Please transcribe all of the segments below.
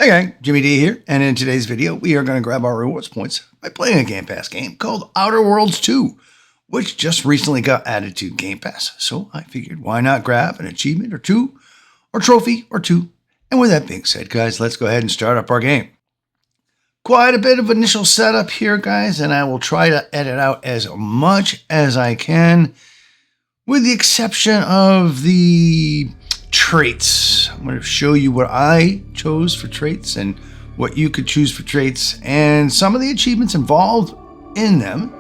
Hey gang, Jimmy D here, and in today's video, we are going to grab our rewards points by playing a Game Pass game called Outer Worlds 2, which just recently got added to Game Pass. So I figured, why not grab an achievement or two, or trophy or two. And with that being said, guys, let's go ahead and start up our game. Quite a bit of initial setup here, guys, and I will try to edit out as much as I can, with the exception of the traits. I'm going to show you what I chose for traits and what you could choose for traits and some of the achievements involved in them.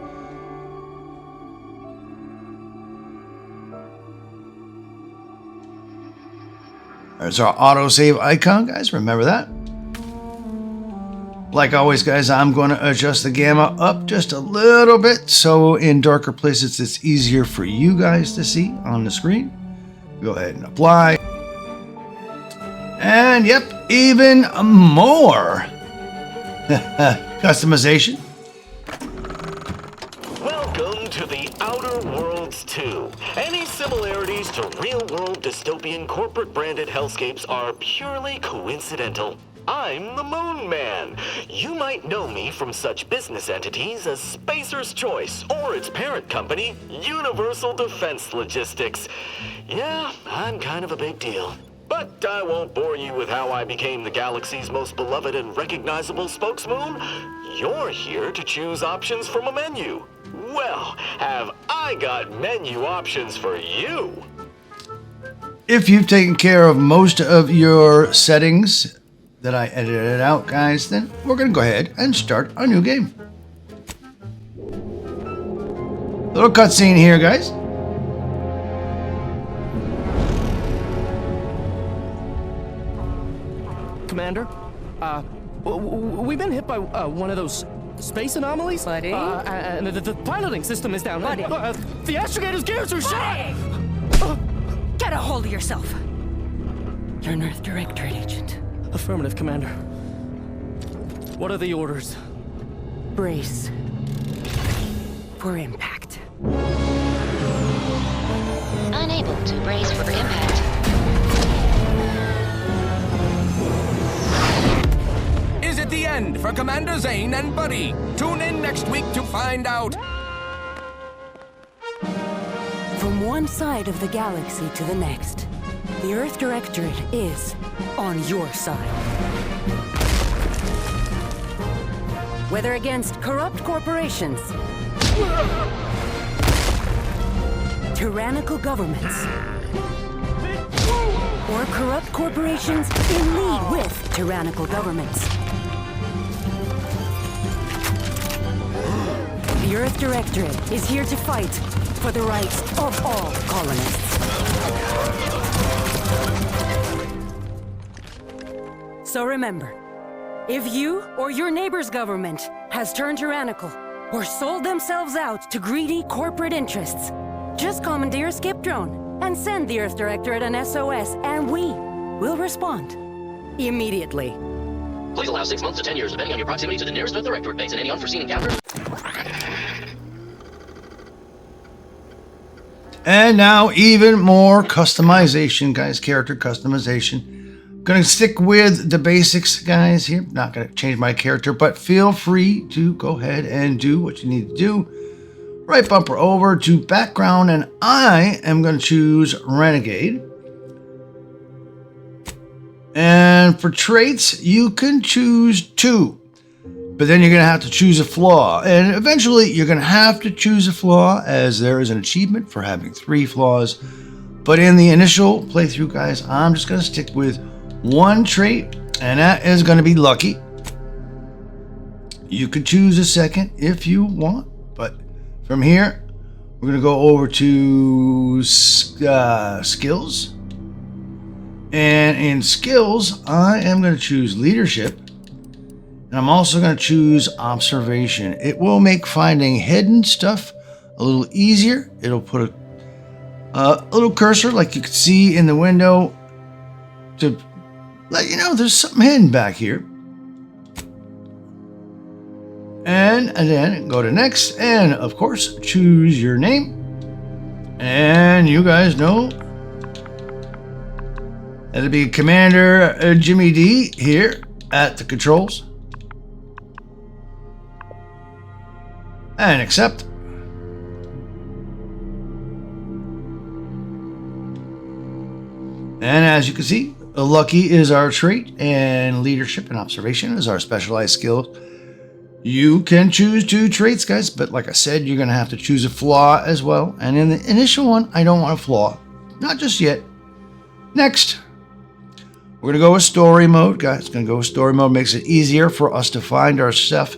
There's our autosave icon, guys. Remember that. Like always, guys, I'm going to adjust the gamma up just a little bit so in darker places it's easier for you guys to see on the screen. Go ahead and apply. And yep, even more customization. Welcome to the Outer Worlds 2. Any similarities to real-world dystopian corporate-branded hellscapes are purely coincidental. I'm the Moon Man. You might know me from such business entities as Spacer's Choice or its parent company, Universal Defense Logistics. Yeah, I'm kind of a big deal. But I won't bore you with how I became the galaxy's most beloved and recognizable spokesmoon. You're here to choose options from a menu. Well, have I got menu options for you? If you've taken care of most of your settings that I edited out, guys, then we're going to go ahead and start a new game. Little cutscene here, guys. Commander, we've been hit by one of those space anomalies. Buddy? And the piloting system is down. Buddy? The astrogator's gears are shot! Get a hold of yourself. You're an Earth Directorate agent. Affirmative, Commander. What are the orders? Brace for impact. Unable to brace for impact. Is it the end for Commander Zane and Buddy? Tune in next week to find out. From one side of the galaxy to the next, the Earth Directorate is on your side. Whether against corrupt corporations, tyrannical governments, or corrupt corporations in league with tyrannical governments, the Earth Directorate is here to fight for the rights of all colonists. So remember, if you or your neighbor's government has turned tyrannical or sold themselves out to greedy corporate interests, just commandeer a skip drone and send the Earth Directorate an SOS, and we will respond immediately. Please allow 6 months to 10 years, depending on your proximity to the nearest Earth Directorate base and any unforeseen encounters. And now even more customization, guys, character customization. Gonna stick with the basics, guys, here. Not gonna change my character, but feel free to go ahead and do what you need to do. Right bumper over to background, and I am gonna choose Renegade. And for traits, you can choose 2. But then you're going to have to choose a flaw. And eventually you're going to have to choose a flaw, as there is an achievement for having 3 flaws. But in the initial playthrough, guys, I'm just going to stick with 1 trait, and that is going to be lucky. You could choose a second if you want. But from here, we're going to go over to skills. And in skills, I am going to choose leadership. And I'm also going to choose observation. It will make finding hidden stuff a little easier. It'll put a little cursor like you can see in the window to let you know there's something hidden back here. And then go to next. And of course, choose your name. And you guys know that'll be Commander Jimmy D here. at the controls. And accept. And as you can see, lucky is our trait, and leadership and observation is our specialized skill. You can choose 2 traits, guys, but like I said, you're going to have to choose a flaw as well. And in the initial one, I don't want a flaw. Not just yet. Next, we're going to go with story mode, guys. Going to go with story mode. Makes it easier for us to find our stuff.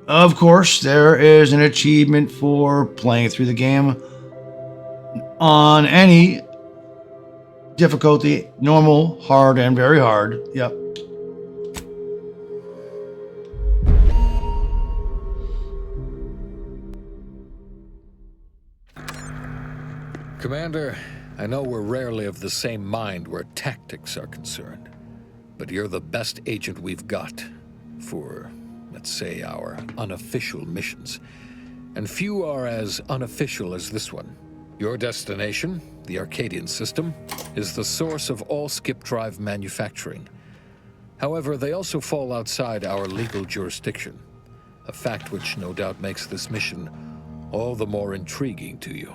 Of course, there is an achievement for playing through the game on any difficulty, normal, hard, and very hard. Yep. Commander, I know we're rarely of the same mind where tactics are concerned, but you're the best agent we've got for, let's say, our unofficial missions. And few are as unofficial as this one. Your destination, the Arcadian system, is the source of all skip drive manufacturing. However, they also fall outside our legal jurisdiction, a fact which no doubt makes this mission all the more intriguing to you.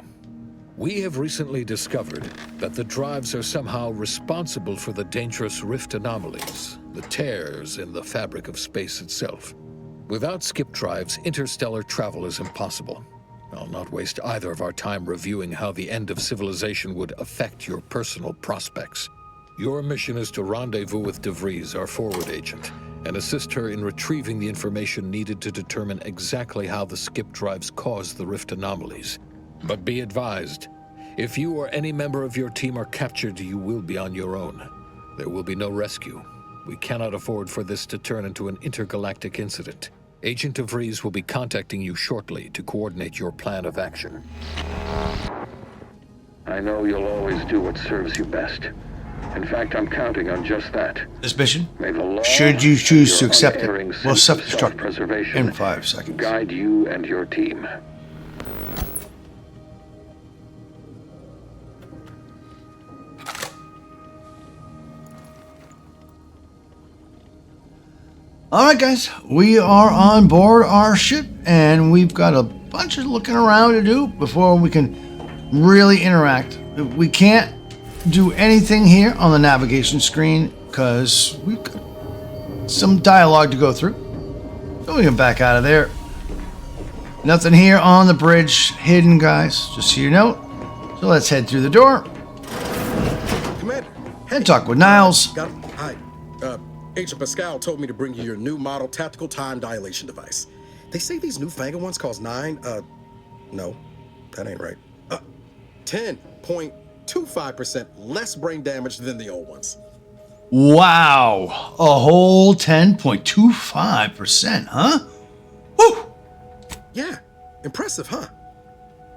We have recently discovered that the drives are somehow responsible for the dangerous rift anomalies, the tears in the fabric of space itself. Without skip drives, interstellar travel is impossible. I'll not waste either of our time reviewing how the end of civilization would affect your personal prospects. Your mission is to rendezvous with DeVries, our forward agent, and assist her in retrieving the information needed to determine exactly how the skip drives cause the rift anomalies. But be advised, if you or any member of your team are captured, you will be on your own. There will be no rescue. We cannot afford for this to turn into an intergalactic incident. Agent DeVries will be contacting you shortly to coordinate your plan of action. I know you'll always do what serves you best. In fact, I'm counting on just that. This mission, May the law should you choose and to your accept it, unerring will sense of self-destruct self-preservation in 5 seconds. guide you and your team. All right, guys, we are on board our ship, and we've got a bunch of looking around to do before we can really interact. We can't do anything here on the navigation screen because we've got some dialogue to go through. So we can back out of there. Nothing here on the bridge hidden, guys, just so you know. So let's head through the door Commander. and talk with Niles. Got it. Hi. Agent Pascal told me to bring you your new model tactical time dilation device. They say these newfangled ones cost no, that ain't right. 10.25% less brain damage than the old ones. Wow, a whole 10.25%, huh? Woo! Yeah, impressive, huh?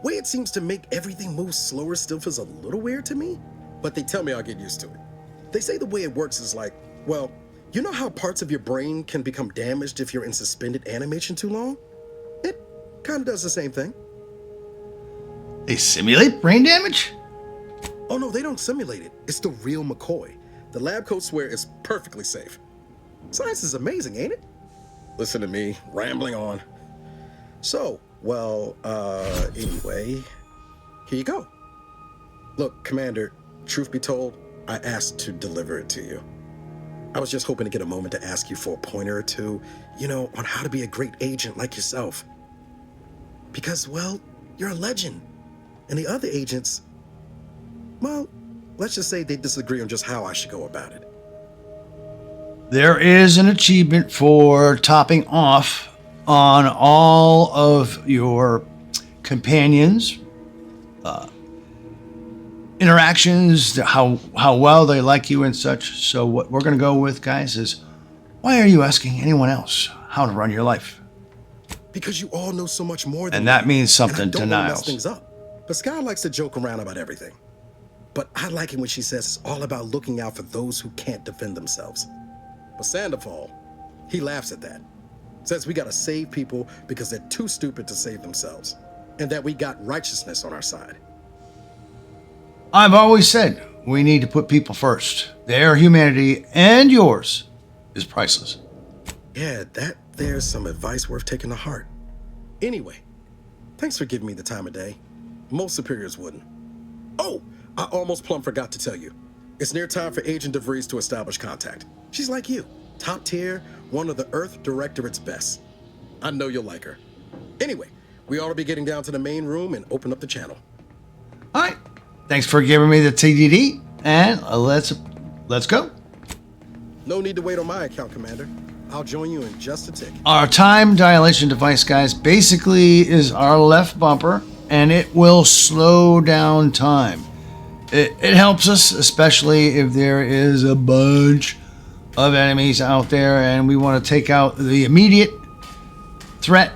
Way it seems to make everything move slower still feels a little weird to me, but they tell me I'll get used to it. They say the way it works is like, well, you know how parts of your brain can become damaged if you're in suspended animation too long? It kind of does the same thing. They simulate brain damage? Oh no, they don't simulate it. It's the real McCoy. The lab coats swear it's perfectly safe. Science is amazing, ain't it? Listen to me, rambling on. So, well, anyway, here you go. Look, Commander, truth be told, I asked to deliver it to you. I was just hoping to get a moment to ask you for a pointer or two, you know, on how to be a great agent like yourself. Because, well, you're a legend. And the other agents, well, let's just say they disagree on just how I should go about it. There is an achievement for topping off on all of your companions' interactions, how well they like you and such. So what we're going to go with, guys, is why are you asking anyone else how to run your life? Because you all know so much more than And that me, means something and I to don't wanna mess Niles. things up. Pascal likes to joke around about everything. But I like it when she says it's all about looking out for those who can't defend themselves. But Sandoval, he laughs at that. Says we gotta save people because they're too stupid to save themselves. And that we got righteousness on our side. I've always said we need to put people first. Their humanity and yours is priceless. Yeah, there's some advice worth taking to heart. Anyway, thanks for giving me the time of day. Most superiors wouldn't. Oh, I almost plumb forgot to tell you. It's near time for Agent DeVries to establish contact. She's like you, top tier, one of the Earth Directorate's best. I know you'll like her. Anyway, we ought to be getting down to the main room and open up the channel. All right. Thanks for giving me the TDD, and let's go. No need to wait on my account, Commander. I'll join you in just a tick. Our time dilation device, guys, basically is our left bumper, and it will slow down time. It helps us, especially if there is a bunch of enemies out there and we want to take out the immediate threat.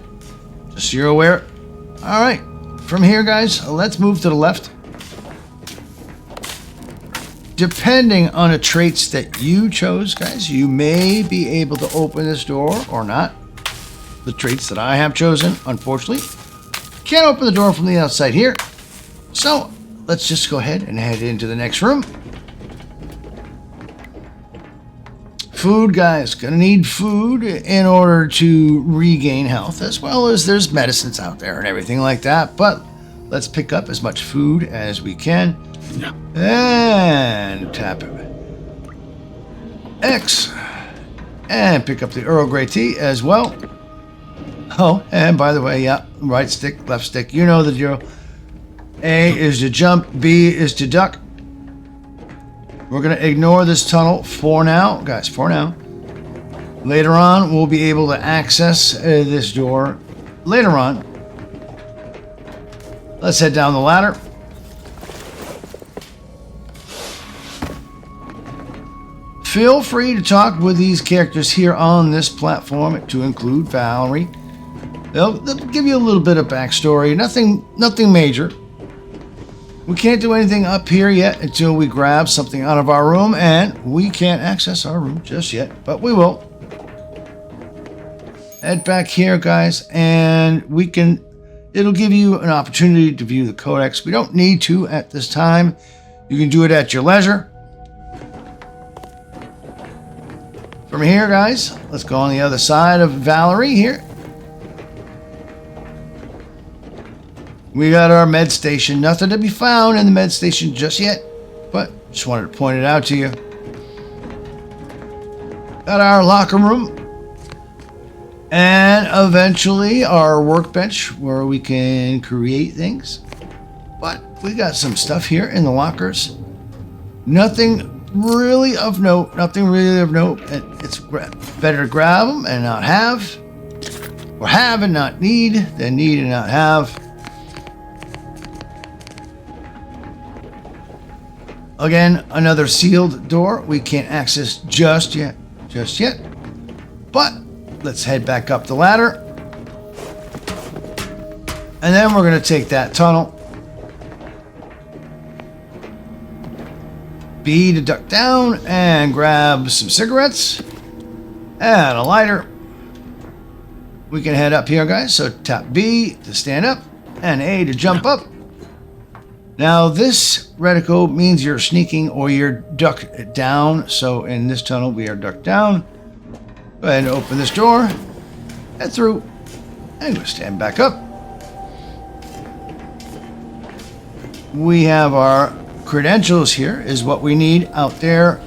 Just so you're aware. All right, from here, guys, let's move to the left. Depending on the traits that you chose, guys, you may be able to open this door or not. The traits that I have chosen, unfortunately, can't open the door from the outside here. So let's just go ahead and head into the next room. Food, guys. Gonna need food in order to regain health, as well as there's medicines out there and everything like that. But let's pick up as much food as we can. And tap X. And pick up the Earl Grey tea as well. Oh, and by the way, yeah, right stick, left stick. You know the drill. A is to jump, B is to duck. We're going to ignore this tunnel for now, guys, for now. Later on, we'll be able to access this door later on. Let's head down the ladder. Feel free to talk with these characters here on this platform, to include Valerie. They'll give you a little bit of backstory, nothing major. We can't do anything up here yet until we grab something out of our room, and we can't access our room just yet, but we will. Head back here, guys, and it'll give you an opportunity to view the codex. We don't need to at this time. You can do it at your leisure. From here, guys, let's go on the other side of Valerie here. We got our med station. Nothing to be found in the med station just yet, but just wanted to point it out to you. Got our locker room. And eventually our workbench where we can create things. But we got some stuff here in the lockers. Nothing really of note. It's better to grab them and not have. Or have and not need than need and not have. Again, another sealed door we can't access just yet. But let's head back up the ladder. And then we're going to take that tunnel. B to duck down and grab some cigarettes and a lighter. We can head up here, guys. So tap B to stand up and A to jump up. Now this reticle means you're sneaking or you're ducked down. So in this tunnel, we are ducked down. Go ahead and open this door. Head through. And go stand back up. We have our credentials here is what we need out there.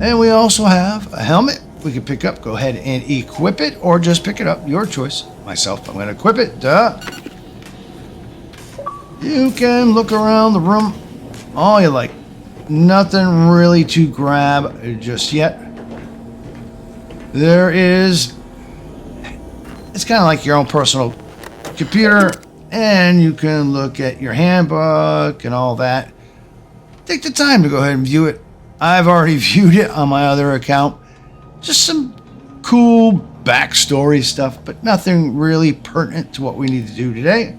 And we also have a helmet we can pick up. Go ahead and equip it or just pick it up. Your choice. Myself, I'm going to equip it. Duh. You can look around the room all you like. Nothing really to grab just yet. It's kind of like your own personal computer, and you can look at your handbook and all that. Take the time to go ahead and view it. I've already viewed it on my other account. Just some cool backstory stuff, but nothing really pertinent to what we need to do today.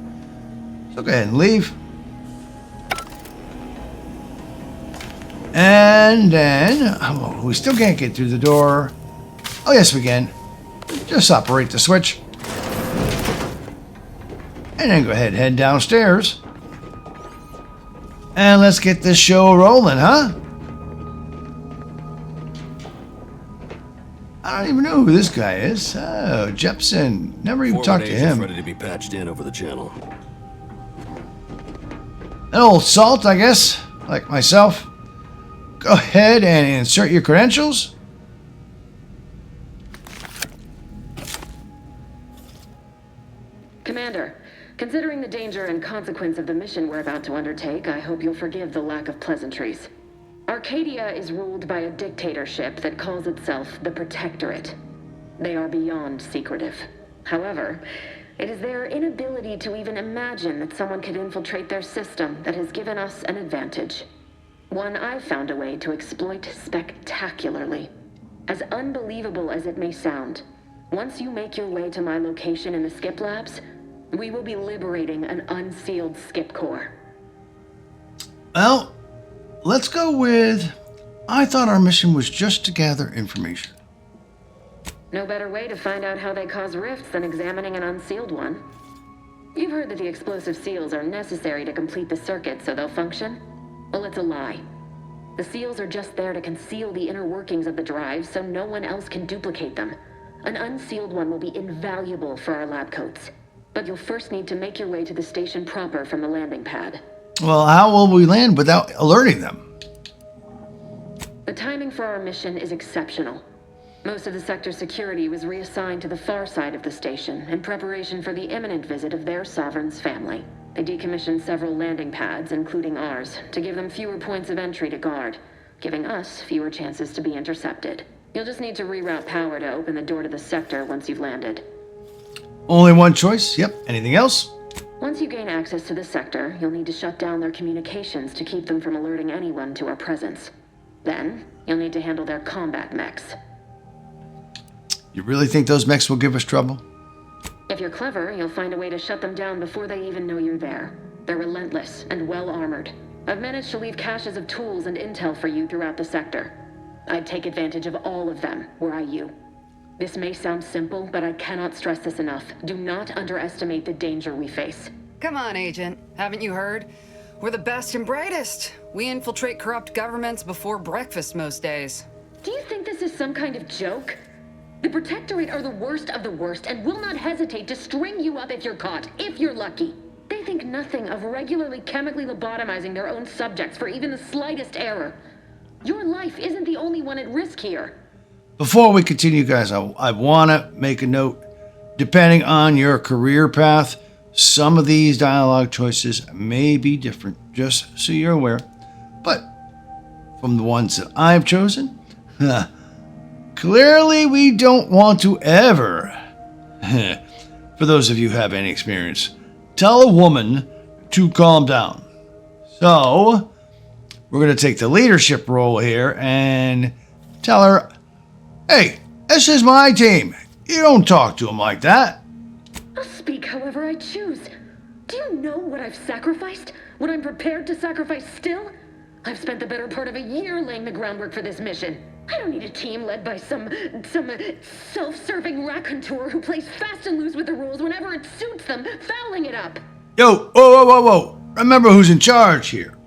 So go ahead and leave. And then, we still can't get through the door. Oh, yes, we can. Just operate the switch. And then go ahead and head downstairs. And let's get this show rolling, huh? I don't even know who this guy is. Oh, Jepson. Never even talked to him. Ready to be patched in over the channel. An old salt, I guess, like myself. Go ahead and insert your credentials. Commander, considering the danger and consequence of the mission we're about to undertake, I hope you'll forgive the lack of pleasantries. Arcadia is ruled by a dictatorship that calls itself the Protectorate. They are beyond secretive. However, it is their inability to even imagine that someone could infiltrate their system that has given us an advantage. One I've found a way to exploit spectacularly. As unbelievable as it may sound, once you make your way to my location in the Skip Labs, we will be liberating an unsealed Skip core. Well, let's go with, I thought our mission was just to gather information. No better way to find out how they cause rifts than examining an unsealed one. You've heard that the explosive seals are necessary to complete the circuit so they'll function? Well, it's a lie. The seals are just there to conceal the inner workings of the drives so no one else can duplicate them. An unsealed one will be invaluable for our lab coats. But you'll first need to make your way to the station proper from the landing pad. Well, how will we land without alerting them? The timing for our mission is exceptional. Most of the sector's security was reassigned to the far side of the station in preparation for the imminent visit of their sovereign's family. They decommissioned several landing pads, including ours, to give them fewer points of entry to guard, giving us fewer chances to be intercepted. You'll just need to reroute power to open the door to the sector once you've landed. Only one choice? Yep. Anything else? Once you gain access to the sector, you'll need to shut down their communications to keep them from alerting anyone to our presence. Then, you'll need to handle their combat mechs. You really think those mechs will give us trouble? If you're clever, you'll find a way to shut them down before they even know you're there. They're relentless and well-armored. I've managed to leave caches of tools and intel for you throughout the sector. I'd take advantage of all of them, were I you. This may sound simple, but I cannot stress this enough. Do not underestimate the danger we face. Come on, Agent. Haven't you heard? We're the best and brightest. We infiltrate corrupt governments before breakfast most days. Do you think this is some kind of joke? The Protectorate are the worst of the worst and will not hesitate to string you up if you're caught, if you're lucky. They think nothing of regularly chemically lobotomizing their own subjects for even the slightest error. Your life isn't the only one at risk here. Before we continue, guys, I want to make a note. Depending on your career path, some of these dialogue choices may be different, just so you're aware. But from the ones that I've chosen, clearly we don't want to ever, for those of you who have any experience, tell a woman to calm down. So we're going to take the leadership role here and tell her, hey, this is my team. You don't talk to them like that. I'll speak however I choose. Do you know what I've sacrificed? What I'm prepared to sacrifice still? I've spent the better part of a year laying the groundwork for this mission. I don't need a team led by some self-serving raconteur who plays fast and loose with the rules whenever it suits them, fouling it up. Yo, whoa. Remember who's in charge here.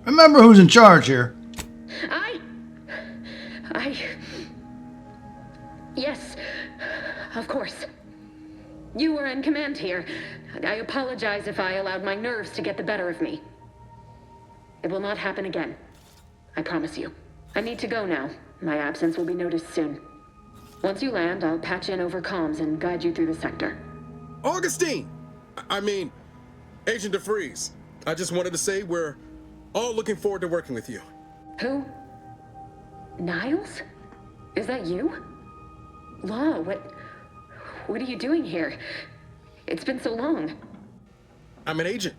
Yes, of course. You were in command here. I apologize if I allowed my nerves to get the better of me. It will not happen again. I promise you. I need to go now. My absence will be noticed soon. Once you land, I'll patch in over comms and guide you through the sector. Augustine! Agent DeFreeze. I just wanted to say we're all looking forward to working with you. Who? Niles? Is that you? Law, what are you doing here? It's been so long. I'm an agent.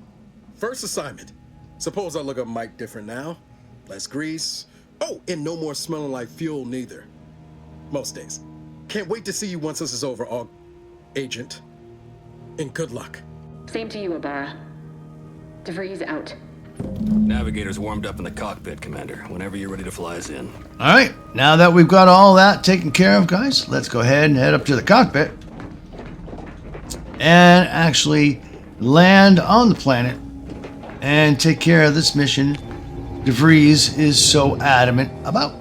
First assignment. Suppose I look a mite different now. Less grease. Oh, and no more smelling like fuel neither. Most days. Can't wait to see you once this is over, Agent. And good luck. Same to you, Ibarra. DeVries out. Navigator's warmed up in the cockpit, Commander. Whenever you're ready to fly us in. All right, now that we've got all that taken care of, guys, let's go ahead and head up to the cockpit and actually land on the planet and take care of this mission DeVries is so adamant about.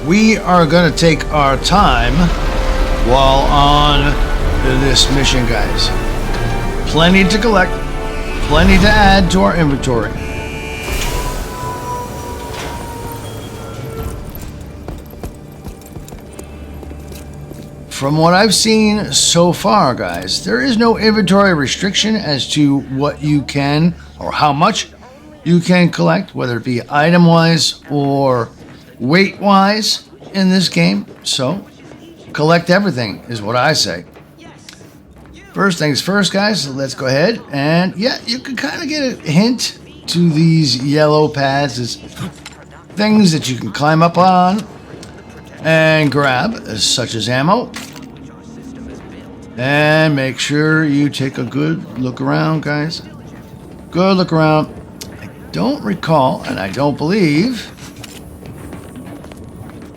we are going to take our time while on this mission, guys. Plenty to collect, plenty to add to our inventory. From what I've seen so far, guys, there is no inventory restriction as to what you can or how much you can collect, whether it be item-wise or weight-wise in this game. So, collect everything is what I say. First things first, guys, let's go ahead and, yeah, you can kind of get a hint to these yellow pads as things that you can climb up on and grab, such as ammo. And make sure you take a good look around, guys. Good look around. I don't recall, and I don't believe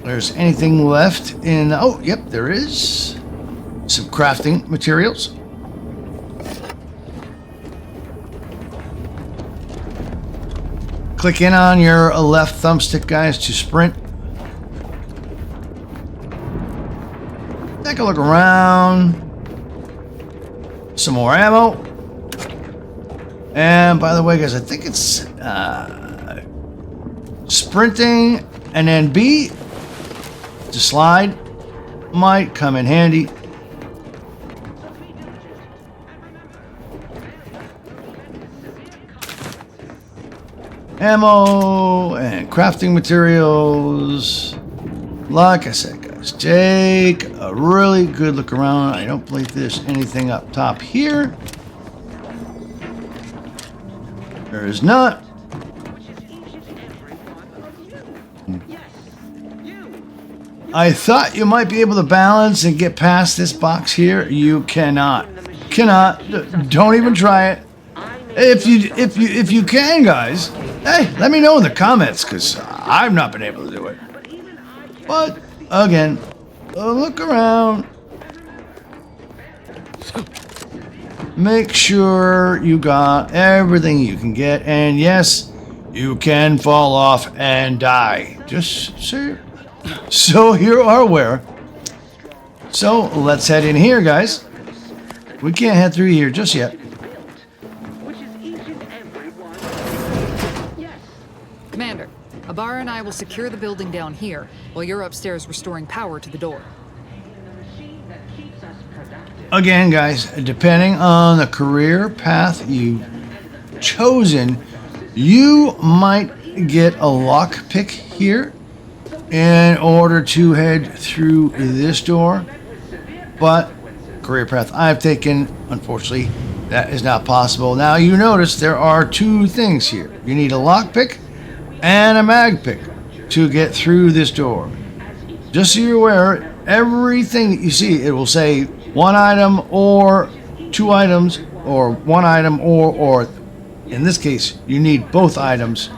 there's anything left in... Oh, yep, there is some crafting materials. Click in on your left thumbstick, guys, to sprint. Take a look around. Some more ammo. And by the way, guys, I think it's sprinting and then B to slide might come in handy. Ammo and crafting materials. Like I said, guys, take a really good look around. I don't believe there's anything up top here. There is not. I thought you might be able to balance and get past this box here. You cannot. Cannot. Don't even try it. If you can, guys, hey, let me know in the comments, because I've not been able to do it. But again, look around. Make sure you got everything you can get, and yes, you can fall off and die. Just so you are aware. So let's head in here, guys. We can't head through here just yet. Commander, Abara and I will secure the building down here while you're upstairs restoring power to the door. Again, guys, depending on the career path you've chosen, you might get a lockpick here in order to head through this door. But career path I've taken, unfortunately, that is not possible. Now, you notice there are two things here. You need a lockpick and a mag pick to get through this door. Just so you're aware, everything that you see, it will say one item or two items, or one item or in this case, you need both items.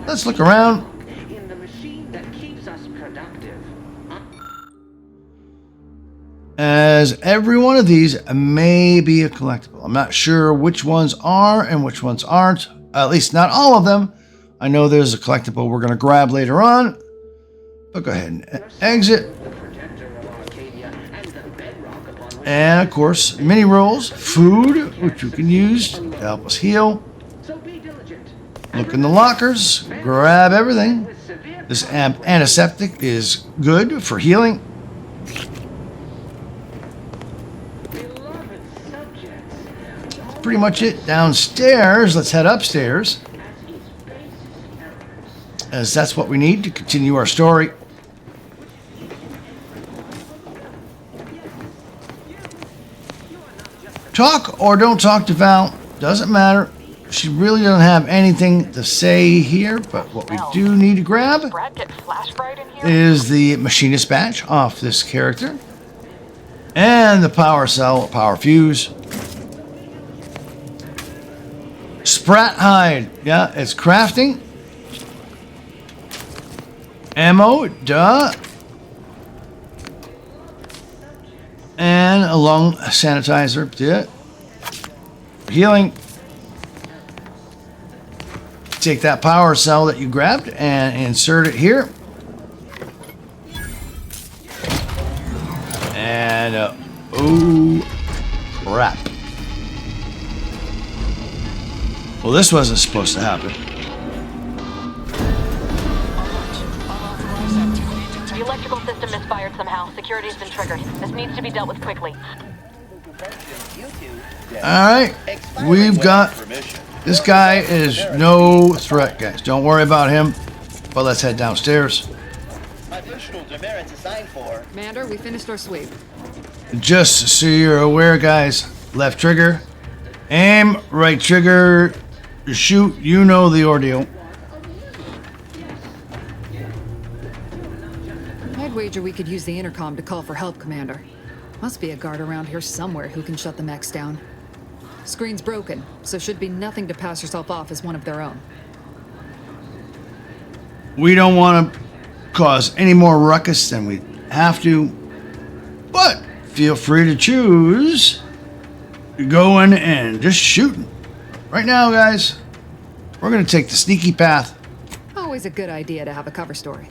Let's look around. As every one of these may be a collectible. I'm not sure which ones are and which ones aren't. At least not all of them. I know there's a collectible we're going to grab later on. But go ahead and exit. And of course, mini rolls, food, which you can use to help us heal. Look in the lockers, grab everything. This antiseptic is good for healing. Pretty much it downstairs. Let's head upstairs, as that's what we need to continue our story. Talk or don't talk to Val, doesn't matter. She really doesn't have anything to say here, but what we do need to grab is the machinist badge off this character and the power cell, power fuse. Sprat hide, yeah, it's crafting. Ammo, duh. And a lung sanitizer, yeah. Healing. take that power cell that you grabbed and insert it here. And, oh, crap. Well, this wasn't supposed to happen. The electrical system misfired somehow. Security has been triggered. This needs to be dealt with quickly. Alright, we've got... This guy is no threat, guys. Don't worry about him. But let's head downstairs. Commander, we finished our sweep. Just so you're aware, guys, left trigger, aim, right trigger, shoot, you know the ordeal. I'd wager we could use the intercom to call for help, Commander. Must be a guard around here somewhere who can shut the mechs down. Screen's broken, so should be nothing to pass yourself off as one of their own. We don't want to cause any more ruckus than we have to, but feel free to choose going and just shooting. Right now, guys, we're going to take the sneaky path. Always a good idea to have a cover story.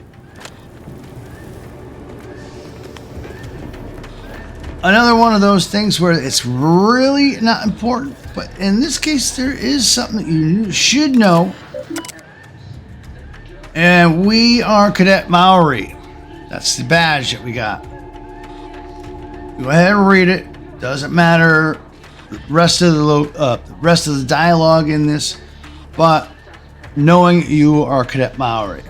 Another one of those things where it's really not important, but in this case, there is something that you should know. And we are Cadet Maori. That's the badge that we got. Go ahead and read it. Doesn't matter the rest of the dialogue in this, but knowing you are Cadet Maori.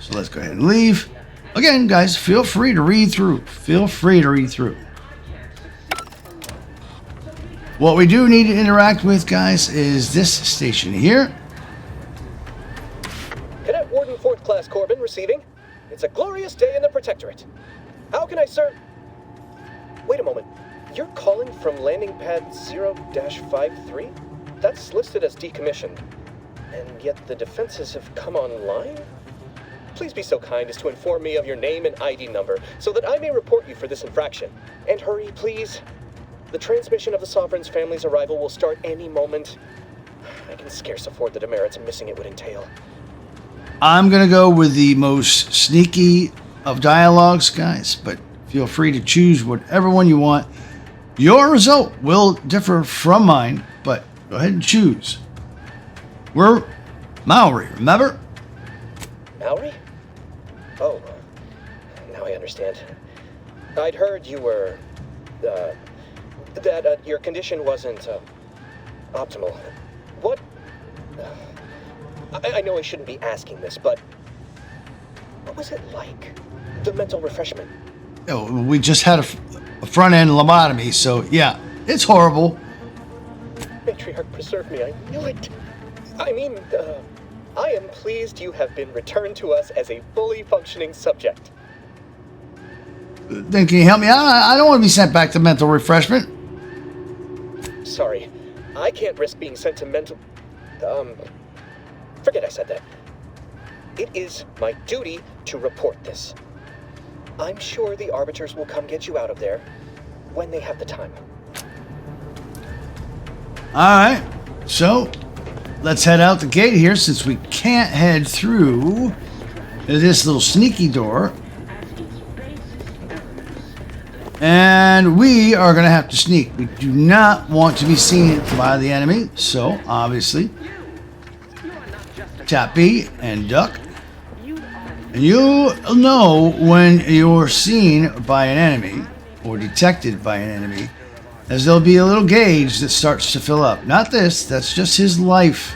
So let's go ahead and leave. Again, guys, feel free to read through. Feel free to read through. What we do need to interact with, guys, is this station here. Cadet Warden 4th Class Corbin receiving. It's a glorious day in the Protectorate. How can I serve? Wait a moment. You're calling from landing pad 0-53? That's listed as decommissioned. And yet the defenses have come online? Please be so kind as to inform me of your name and ID number so that I may report you for this infraction. And hurry, please. The transmission of the Sovereign's family's arrival will start any moment. I can scarce afford the demerits missing it would entail. I'm going to go with the most sneaky of dialogues, guys, but feel free to choose whatever one you want. Your result will differ from mine, but go ahead and choose. We're Maori, remember? Maori? Oh, now I understand. I'd heard you were, that your condition wasn't, optimal. What? I know I shouldn't be asking this, but what was it like? The mental refreshment? Oh, we just had a front-end lobotomy, so yeah, it's horrible. Matriarch preserve me, I knew it. I mean, I am pleased you have been returned to us as a fully functioning subject. Then can you help me out? I don't want to be sent back to mental refreshment. Sorry, I can't risk being sent to mental... Forget I said that. It is my duty to report this. I'm sure the Arbiters will come get you out of there when they have the time. Alright, so let's head out the gate here since we can't head through this little sneaky door. And we are going to have to sneak. We do not want to be seen by the enemy, so obviously tap B and duck. And you'll know when you're seen by an enemy or detected by an enemy, as there'll be a little gauge that starts to fill up. Not this, that's just his life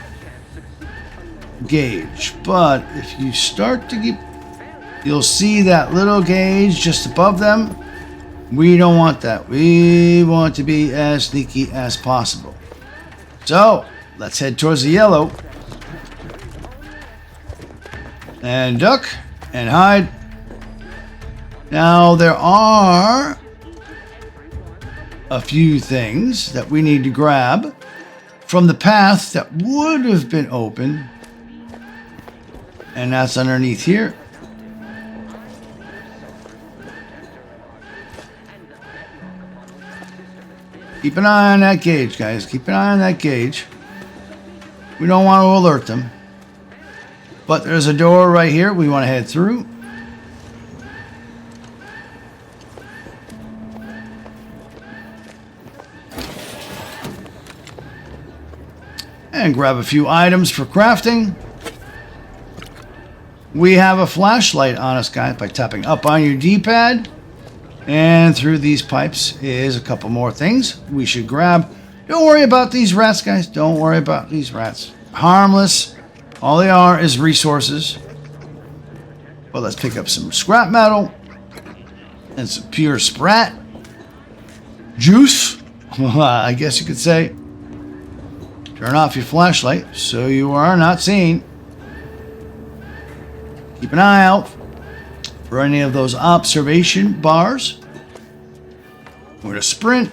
gauge. But if you start to get, you'll see that little gauge just above them. We don't want that. We want to be as sneaky as possible. So let's head towards the yellow. And duck and hide. Now there are a few things that we need to grab from the path that would have been open. And that's underneath here. Keep an eye on that gauge, guys. Keep an eye on that gauge. We don't want to alert them. But there's a door right here we want to head through. And grab a few items for crafting. We have a flashlight on us, guys, by tapping up on your D-pad. And through these pipes is a couple more things we should grab. Don't worry about these rats, guys. Don't worry about these rats. Harmless. All they are is resources. But let's pick up some scrap metal. And some pure sprat. Juice. I guess you could say. Turn off your flashlight so you are not seen. Keep an eye out for any of those observation bars. We're to sprint.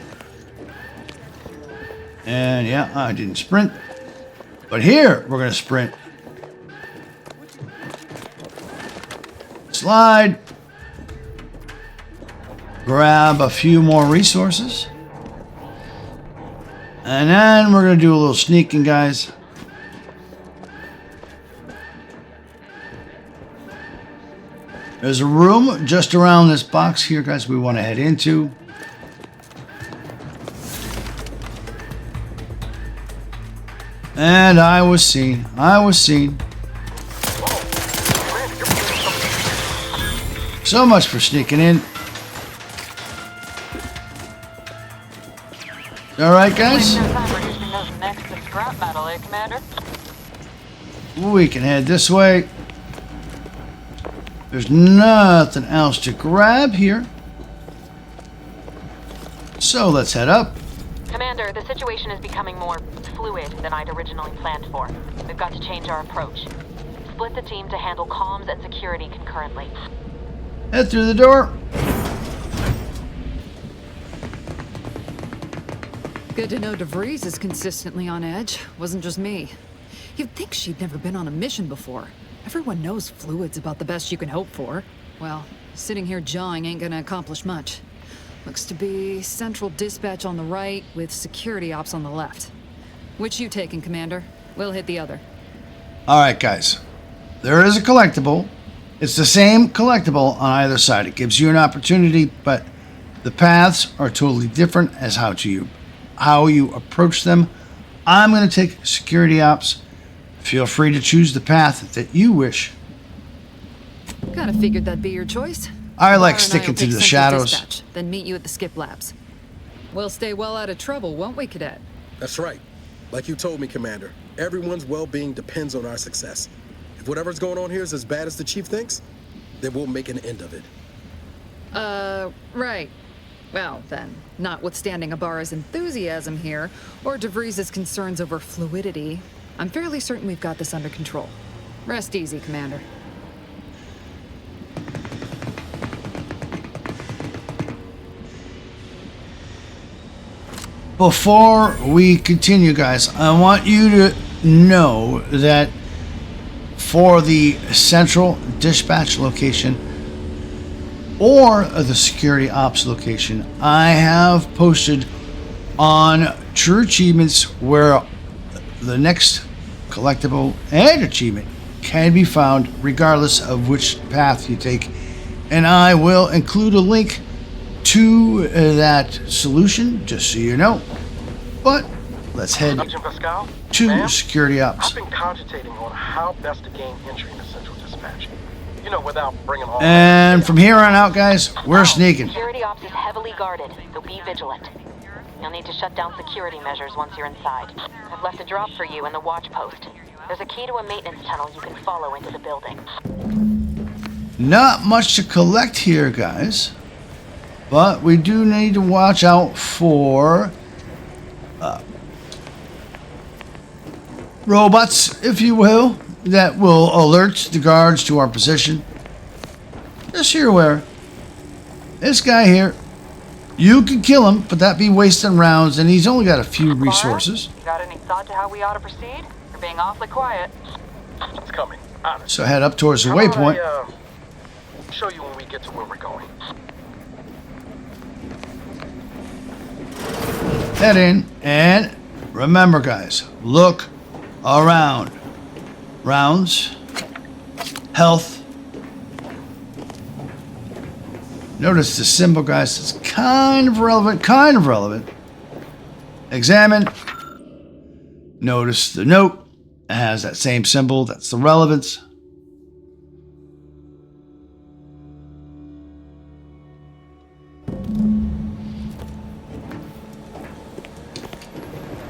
And yeah, I didn't sprint. But here, we're going to sprint. Slide. Grab a few more resources. And then we're going to do a little sneaking, guys. There's a room just around this box here, guys, we want to head into. And I was seen. I was seen. So much for sneaking in. All right, guys. We can head this way. There's nothing else to grab here. So let's head up. Commander, the situation is becoming more fluid than I'd originally planned for. We've got to change our approach. Split the team to handle comms and security concurrently. Head through the door. Good to know DeVries is consistently on edge. Wasn't just me. You'd think she'd never been on a mission before. Everyone knows fluid's about the best you can hope for. Well, sitting here jawing ain't gonna accomplish much. Looks to be central dispatch on the right with security ops on the left. Which you taking, Commander? We'll hit the other. All right, guys. There is a collectible. It's the same collectible on either side. It gives you an opportunity, but the paths are totally different as how you approach them. I'm going to take security ops. Feel free to choose the path that you wish. Kinda figured that'd be your choice. I like sticking to the shadows. Dispatch, then meet you at the skip labs. We'll stay well out of trouble, won't we, Cadet? That's right. Like you told me, Commander, everyone's well-being depends on our success. If whatever's going on here is as bad as the Chief thinks, then we'll make an end of it. Right. Well, then, notwithstanding Ibarra's enthusiasm here, or DeVries' concerns over fluidity, I'm fairly certain we've got this under control. Rest easy, Commander. Before we continue, guys, I want you to know that for the central dispatch location or the security ops location, I have posted on True Achievements where the next collectible and achievement can be found regardless of which path you take, and I will include a link to that solution just so you know. But let's head to security ops. I've been cogitating on how best to gain entry into central dispatch. You know, without bringing all. And from here on out, guys, we're sneaking. Security ops is heavily guarded, so be vigilant. You'll need to shut down security measures once you're inside. I've left a drop for you in the watch post. There's a key to a maintenance tunnel you can follow into the building. Not much to collect here, guys. But we do need to watch out for robots, if you will, that will alert the guards to our position. Just so you're aware, this guy here, you can kill him, but that'd be wasting rounds, and he's only got a few resources. Got any thought to how we ought to proceed? You're being awfully quiet. It's coming. Honest. So head up towards the waypoint. Show you when we get to where we're going. Head in, and remember, guys, look around. Rounds health. Notice the symbol, guys. It's kind of relevant, kind of relevant. Examine. Notice the note. It has that same symbol. That's the relevance.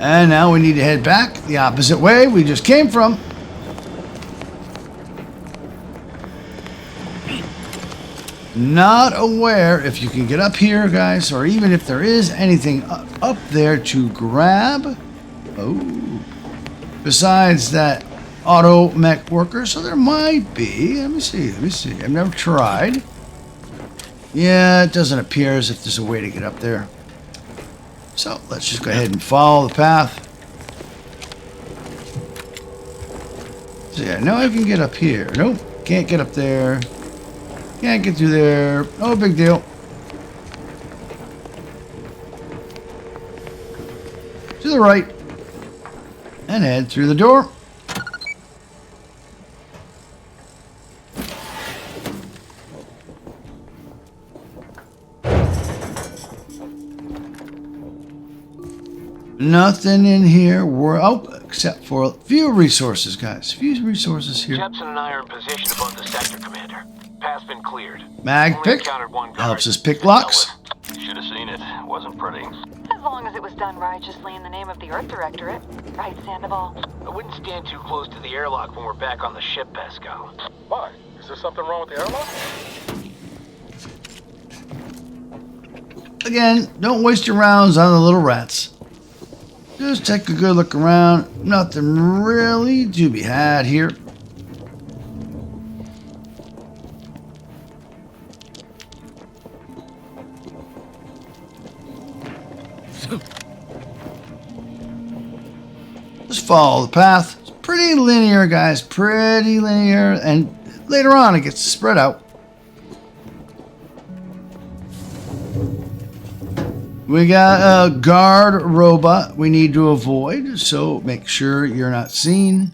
And now we need to head back the opposite way we just came from. Not aware if you can get up here, guys, or even if there is anything up there to grab. Oh, besides that auto mech worker, so there might be. Let me see. I've never tried. Yeah, it doesn't appear as if there's a way to get up there. So let's just go ahead and follow the path. So yeah, now I can get up here. Nope, can't get up there. Can't get through there. No big deal. To the right. And head through the door. Nothing in here. We're except for a few resources, guys. Few resources here. Jepson and I are in position above the sector, Commander. Path's been cleared. Mag pick helps us pick locks. Should have seen it. Wasn't pretty. As long as it was done righteously in the name of the Earth Directorate. Right, Sandoval? I wouldn't stand too close to the airlock when we're back on the ship, Pesco. Why? Is there something wrong with the airlock? Again, don't waste your rounds on the little rats. Just take a good look around. Nothing really to be had here. Just follow the path. It's pretty linear, guys. Pretty linear. And later on, it gets spread out. We got a guard robot we need to avoid, so make sure you're not seen.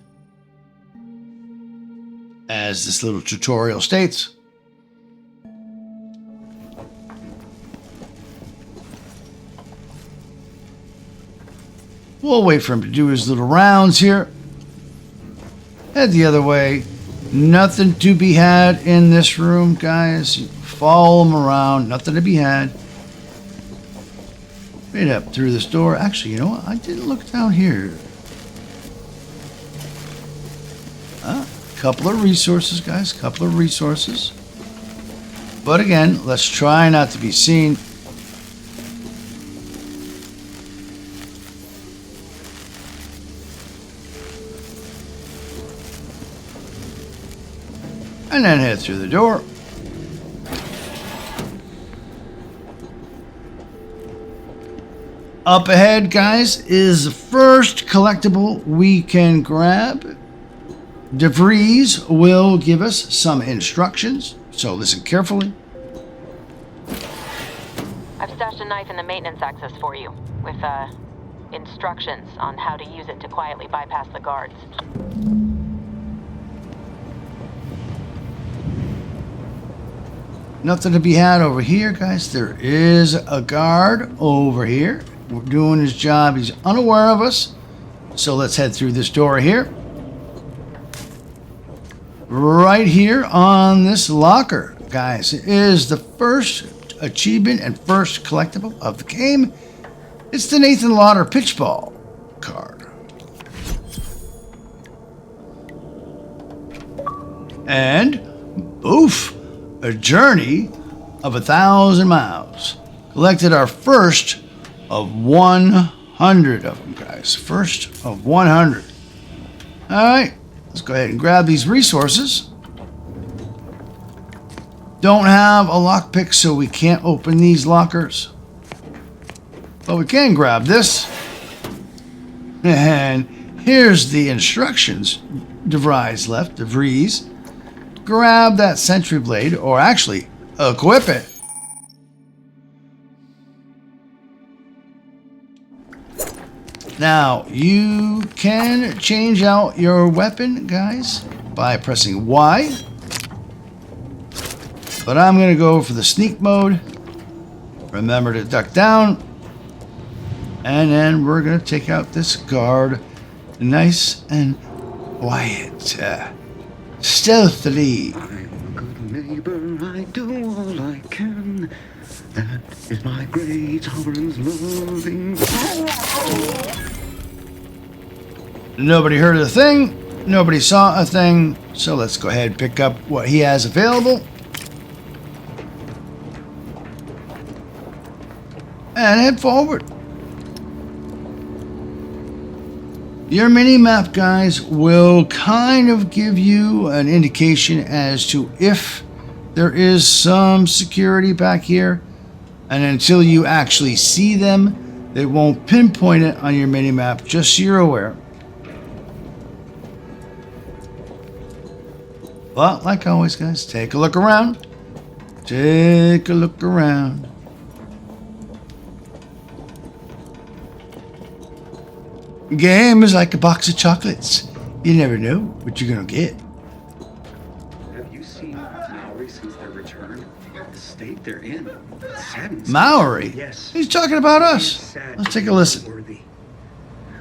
As this little tutorial states. We'll wait for him to do his little rounds here. Head the other way. Nothing to be had in this room, guys. Follow him around. Nothing to be had. Right up through this door. Actually, you know what? I didn't look down here. Couple of resources, guys. Couple of resources. But again, let's try not to be seen. And then head through the door. Up ahead, guys, is the first collectible we can grab. DeVries will give us some instructions, so listen carefully. I've stashed a knife in the maintenance access for you, with instructions on how to use it to quietly bypass the guards. Nothing to be had over here, guys. There is a guard over here. We're doing his job. He's unaware of us. So let's head through this door here. Right here on this locker, guys, is the first achievement and first collectible of the game. It's the Nathan Lauder Pitchball card. And, oof, a journey of 1,000 miles. Collected our first of 100 of them, guys. First of 100. All right, let's go ahead and grab these resources. Don't have a lockpick, so we can't open these lockers. But we can grab this. And here's the instructions DeVries left. DeVries. Grab that sentry blade, or actually, equip it. Now, you can change out your weapon, guys, by pressing Y. But I'm going to go for the sneak mode. Remember to duck down. And then we're going to take out this guard. Nice and quiet. Stealthily. I'm a good neighbor, I do all I can. That is my great Torrens loving. Nobody heard a thing. Nobody saw a thing. So let's go ahead and pick up what he has available. And head forward. Your mini-map, guys, will kind of give you an indication as to if there is some security back here. And until you actually see them, they won't pinpoint it on your mini-map, just so you're aware. But, like always, guys, take a look around. Take a look around. Game is like a box of chocolates. You never know what you're gonna get. Have you seen Maori since their return? The state they're in. Saddens. Maori? Yes. He's talking about us. Let's take a listen. Worthy.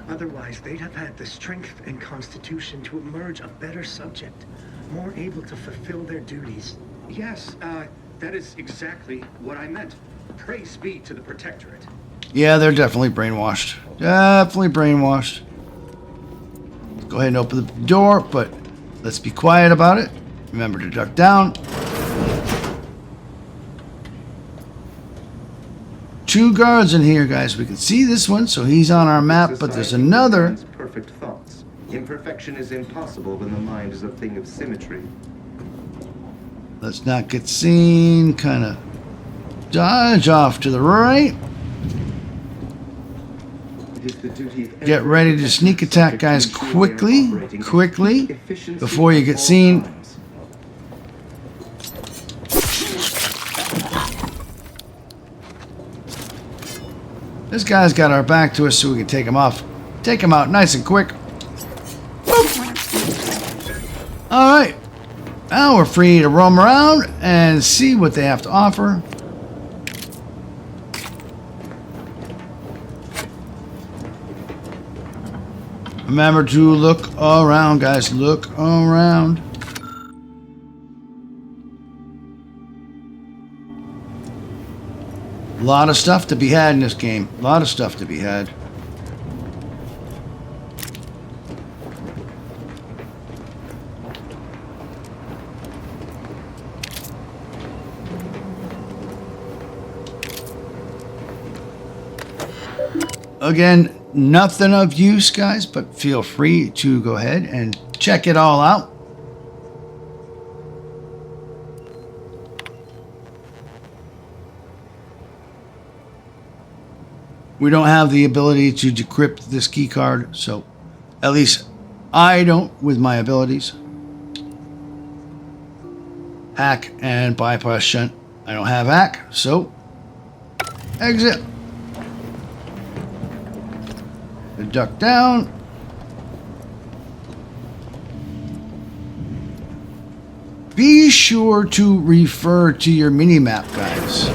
Otherwise, they'd have had the strength and constitution to emerge a better subject, more able to fulfill their duties. Yes, that is exactly what I meant. Praise be to the Protectorate. Yeah, they're definitely brainwashed. Definitely brainwashed. Go ahead and open the door, but let's be quiet about it. Remember to duck down. 2 guards in here, guys. We can see this one, so he's on our map, but there's another. Perfect thoughts. Imperfection is impossible when the mind is a thing of symmetry. Let's not get seen. Kind of dodge off to the right. Get ready to sneak attack, guys, quickly, before you get seen. This guy's got our back to us, so we can take him off. Take him out nice and quick. Alright. Now we're free to roam around and see what they have to offer. Remember to look around, guys. Look around. A lot of stuff to be had in this game. A lot of stuff to be had. Again, nothing of use, guys, but feel free to go ahead and check it all out. We don't have the ability to decrypt this key card, so at least I don't with my abilities. Hack and bypass shunt. I don't have hack, so exit. Duck down. Be sure to refer to your mini-map, guys.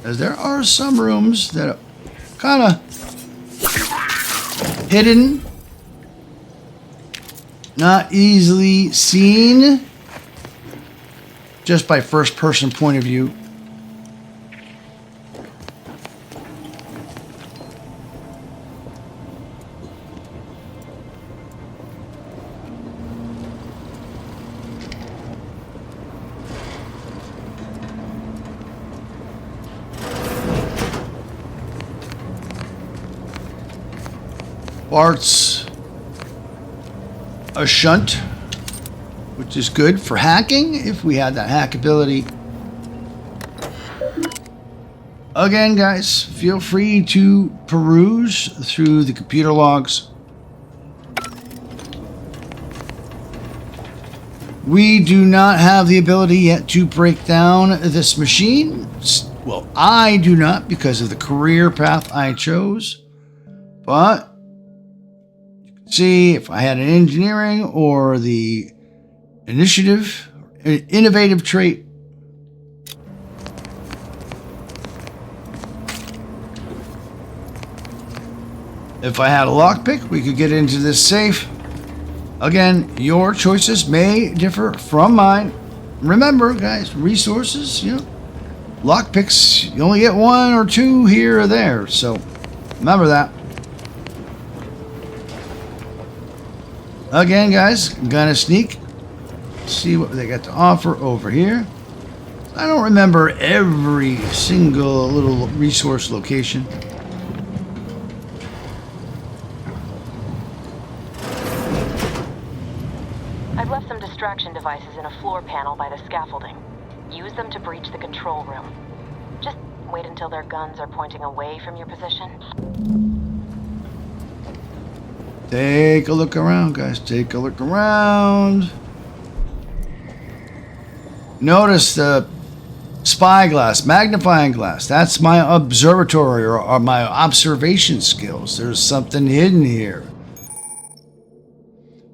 As there are some rooms that are kind of hidden, not easily seen, just by first-person point of view. Parts a shunt, which is good for hacking if we had that hack ability. Again, guys, feel free to peruse through the computer logs. We do not have the ability yet to break down this machine. Well, I do not because of the career path I chose, but See if I had an engineering or the initiative, innovative trait. If I had a lockpick, we could get into this safe. Again, your choices may differ from mine. Remember, guys, resources, you know, lockpicks, you only get 1 or 2 here or there. So remember that. Again, guys, I'm gonna sneak. See what they got to offer over here. I don't remember every single little resource location. I've left some distraction devices in a floor panel by the scaffolding. Use them to breach the control room. Just wait until their guns are pointing away from your position. Take a look around, guys. Take a look around. Notice the spyglass, magnifying glass. That's my observatory or my observation skills. There's something hidden here.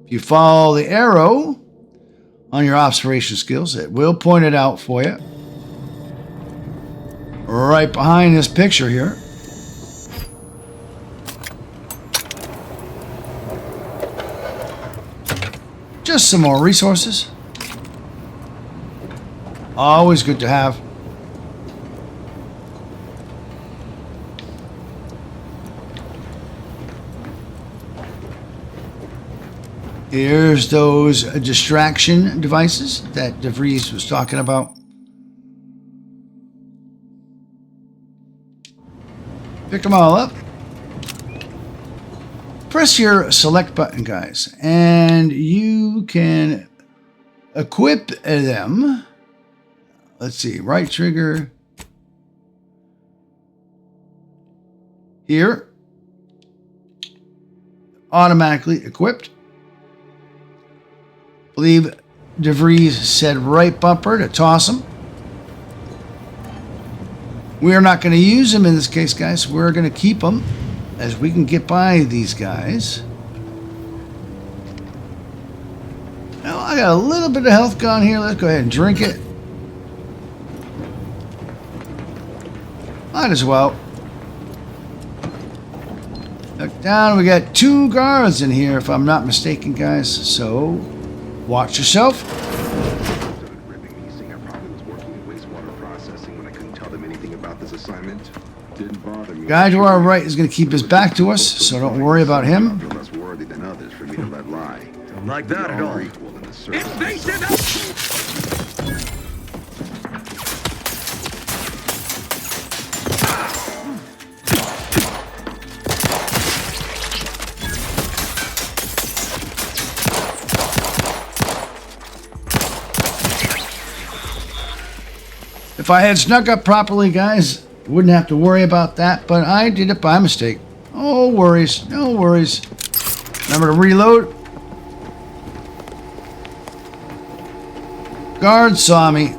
If you follow the arrow on your observation skills, it will point it out for you. Right behind this picture here. Just some more resources. Always good to have. Here's those distraction devices that DeVries was talking about. Pick them all up. Press your select button, guys, and you can equip them. Let's see, right trigger here, automatically equipped. I believe DeVries said right bumper to toss them. We are not going to use them in this case, guys. We're going to keep them as we can get by these guys. Now, I got a little bit of health gone here. Let's go ahead and drink it. Might as well. Look down. We got 2 guards in here, if I'm not mistaken, guys. So, watch yourself. Guy to our right is going to keep his back to us, so don't worry about him. Don't like that at all. If I had snuck up properly, guys, wouldn't have to worry about that, but I did it by mistake. No worries, no worries. Remember to reload. Guard saw me.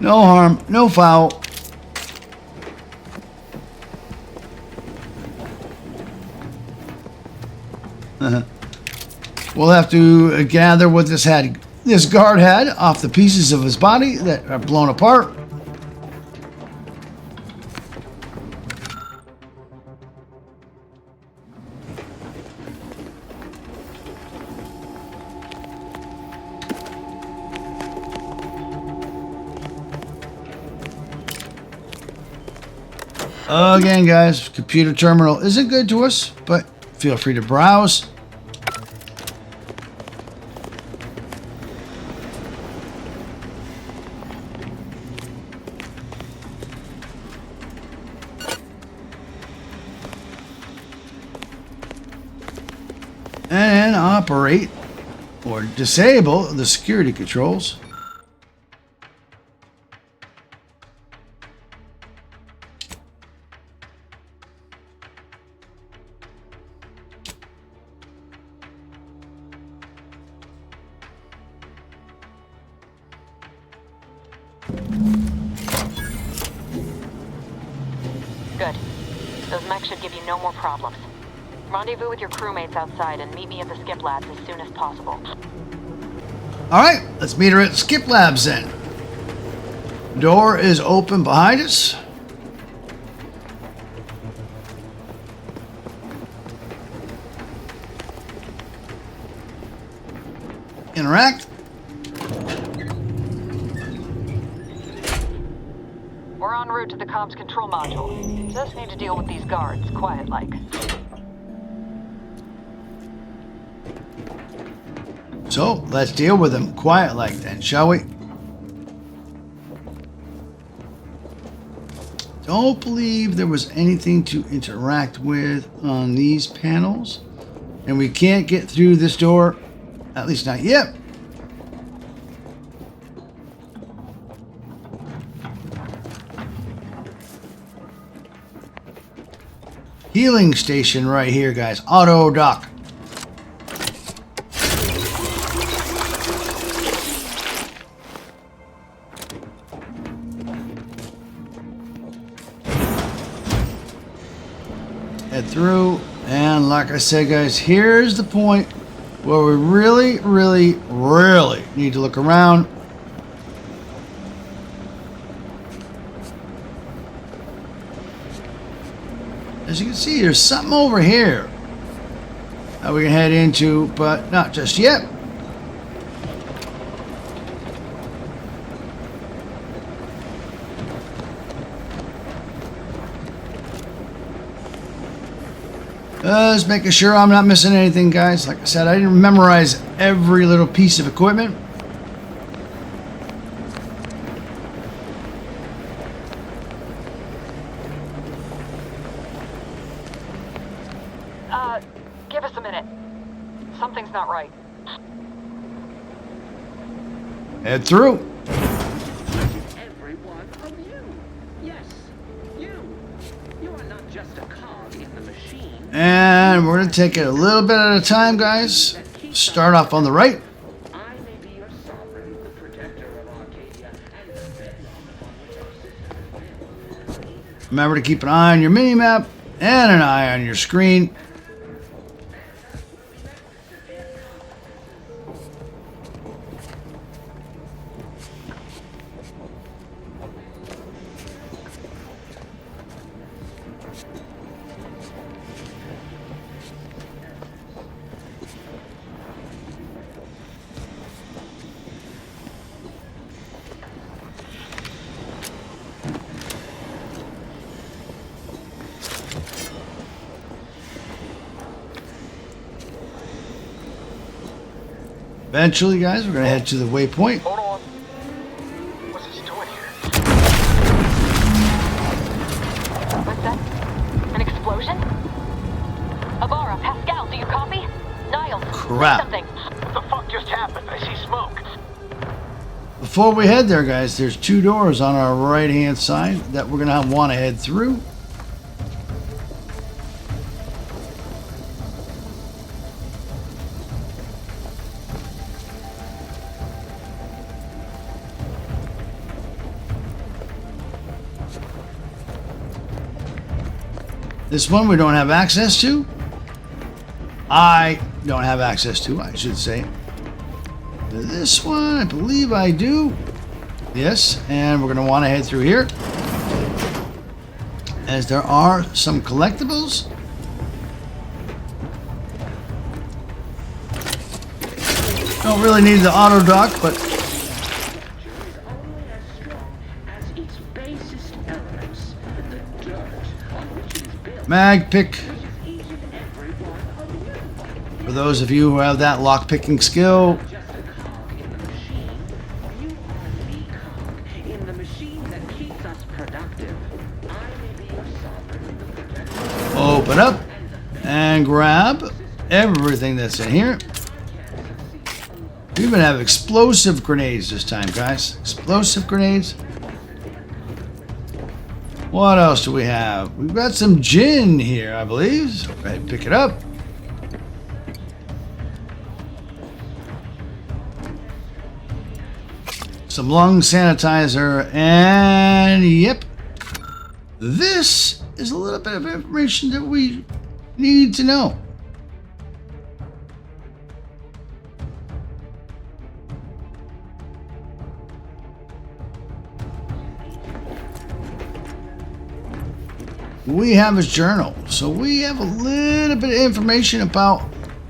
No harm, no foul. We'll have to gather what this guard had off the pieces of his body that are blown apart. Again, guys, computer terminal isn't good to us, but feel free to browse. And operate or disable the security controls. Good. Those mechs should give you no more problems. Rendezvous with your crewmates outside and meet me at the skip labs as soon as possible. All right, let's meet her at Skip Labs then. Door is open behind us. Interact. We're en route to the comms control module. Just need to deal with these guards, quiet-like. So, let's deal with them quiet-like then, shall we? Don't believe there was anything to interact with on these panels. And we can't get through this door, at least not yet. Healing station right here, guys. Auto dock. Head through, and like I said, guys, here's the point where we really need to look around. As you can see, there's something over here that we can head into, but not just yet. Just making sure I'm not missing anything, guys. Like I said, I didn't memorize every little piece of equipment. Give us a minute. Something's not right. Head through. Every one of you. Yes, you. You are not just a cog in the machine. And we're going to take it a little bit at a time, guys. Start off on the right. I may be your sovereign, the protector of Arcadia, and the bedrock upon which our system is built. Remember to keep an eye on your mini-map and an eye on your screen. Eventually, guys, we're going to head to the waypoint. Hold on. What's this doing here? What's that? An explosion? Avara, Pascal, do you copy? Niles, Crap. say something. What the fuck just happened? I see smoke. Before we head there, guys, there's two doors on our right-hand side that we're going to want to head through. This one we don't have access to. I don't have access to, I should say. This one, I believe I do. Yes, and we're going to want to head through here, as there are some collectibles. Don't really need the auto dock, but mag pick. For those of you who have that lock picking skill. Open up and grab everything that's in here. We even have explosive grenades this time, guys. Explosive grenades. What else do we have? We've got some gin here, I believe. So go ahead and pick it up. Some lung sanitizer, and yep, this is a little bit of information that we need to know. We have his journal, so we have a little bit of information about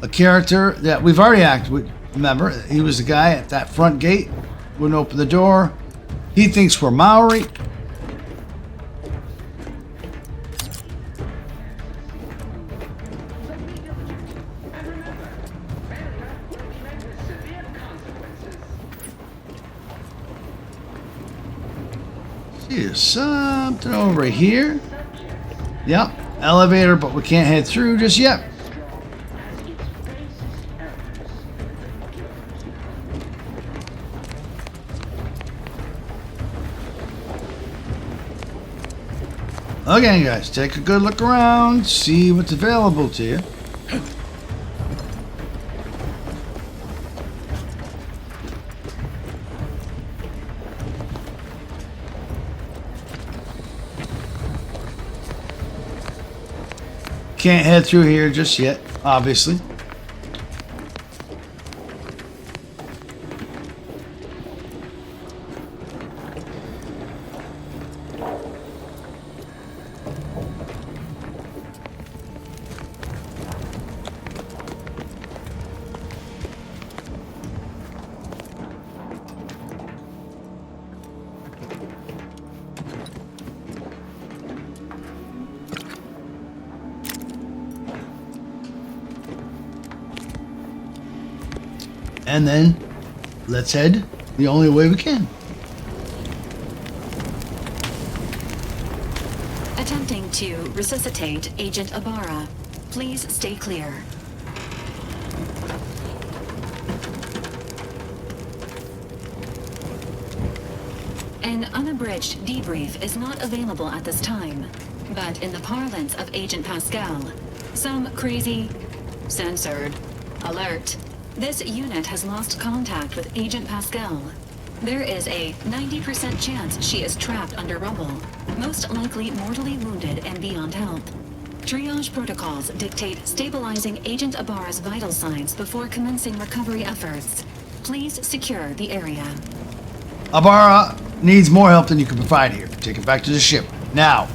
a character that we've already acted with. Remember, he was the guy at that front gate, wouldn't open the door. He thinks we're Maori. See, there's something over here. Yep, elevator, but we can't head through just yet. Okay, guys, take a good look around, see what's available to you. Can't head through here just yet, obviously. And then, let's head the only way we can. Attempting to resuscitate Agent Ibarra. Please stay clear. An unabridged debrief is not available at this time, but in the parlance of Agent Pascal, some crazy, censored, alert. This unit has lost contact with Agent Pascal. There is a 90% chance she is trapped under rubble, most likely mortally wounded and beyond help. Triage protocols dictate stabilizing Agent Ibarra's vital signs before commencing recovery efforts. Please secure the area. Ibarra needs more help than you can provide here. Take it back to the ship, now.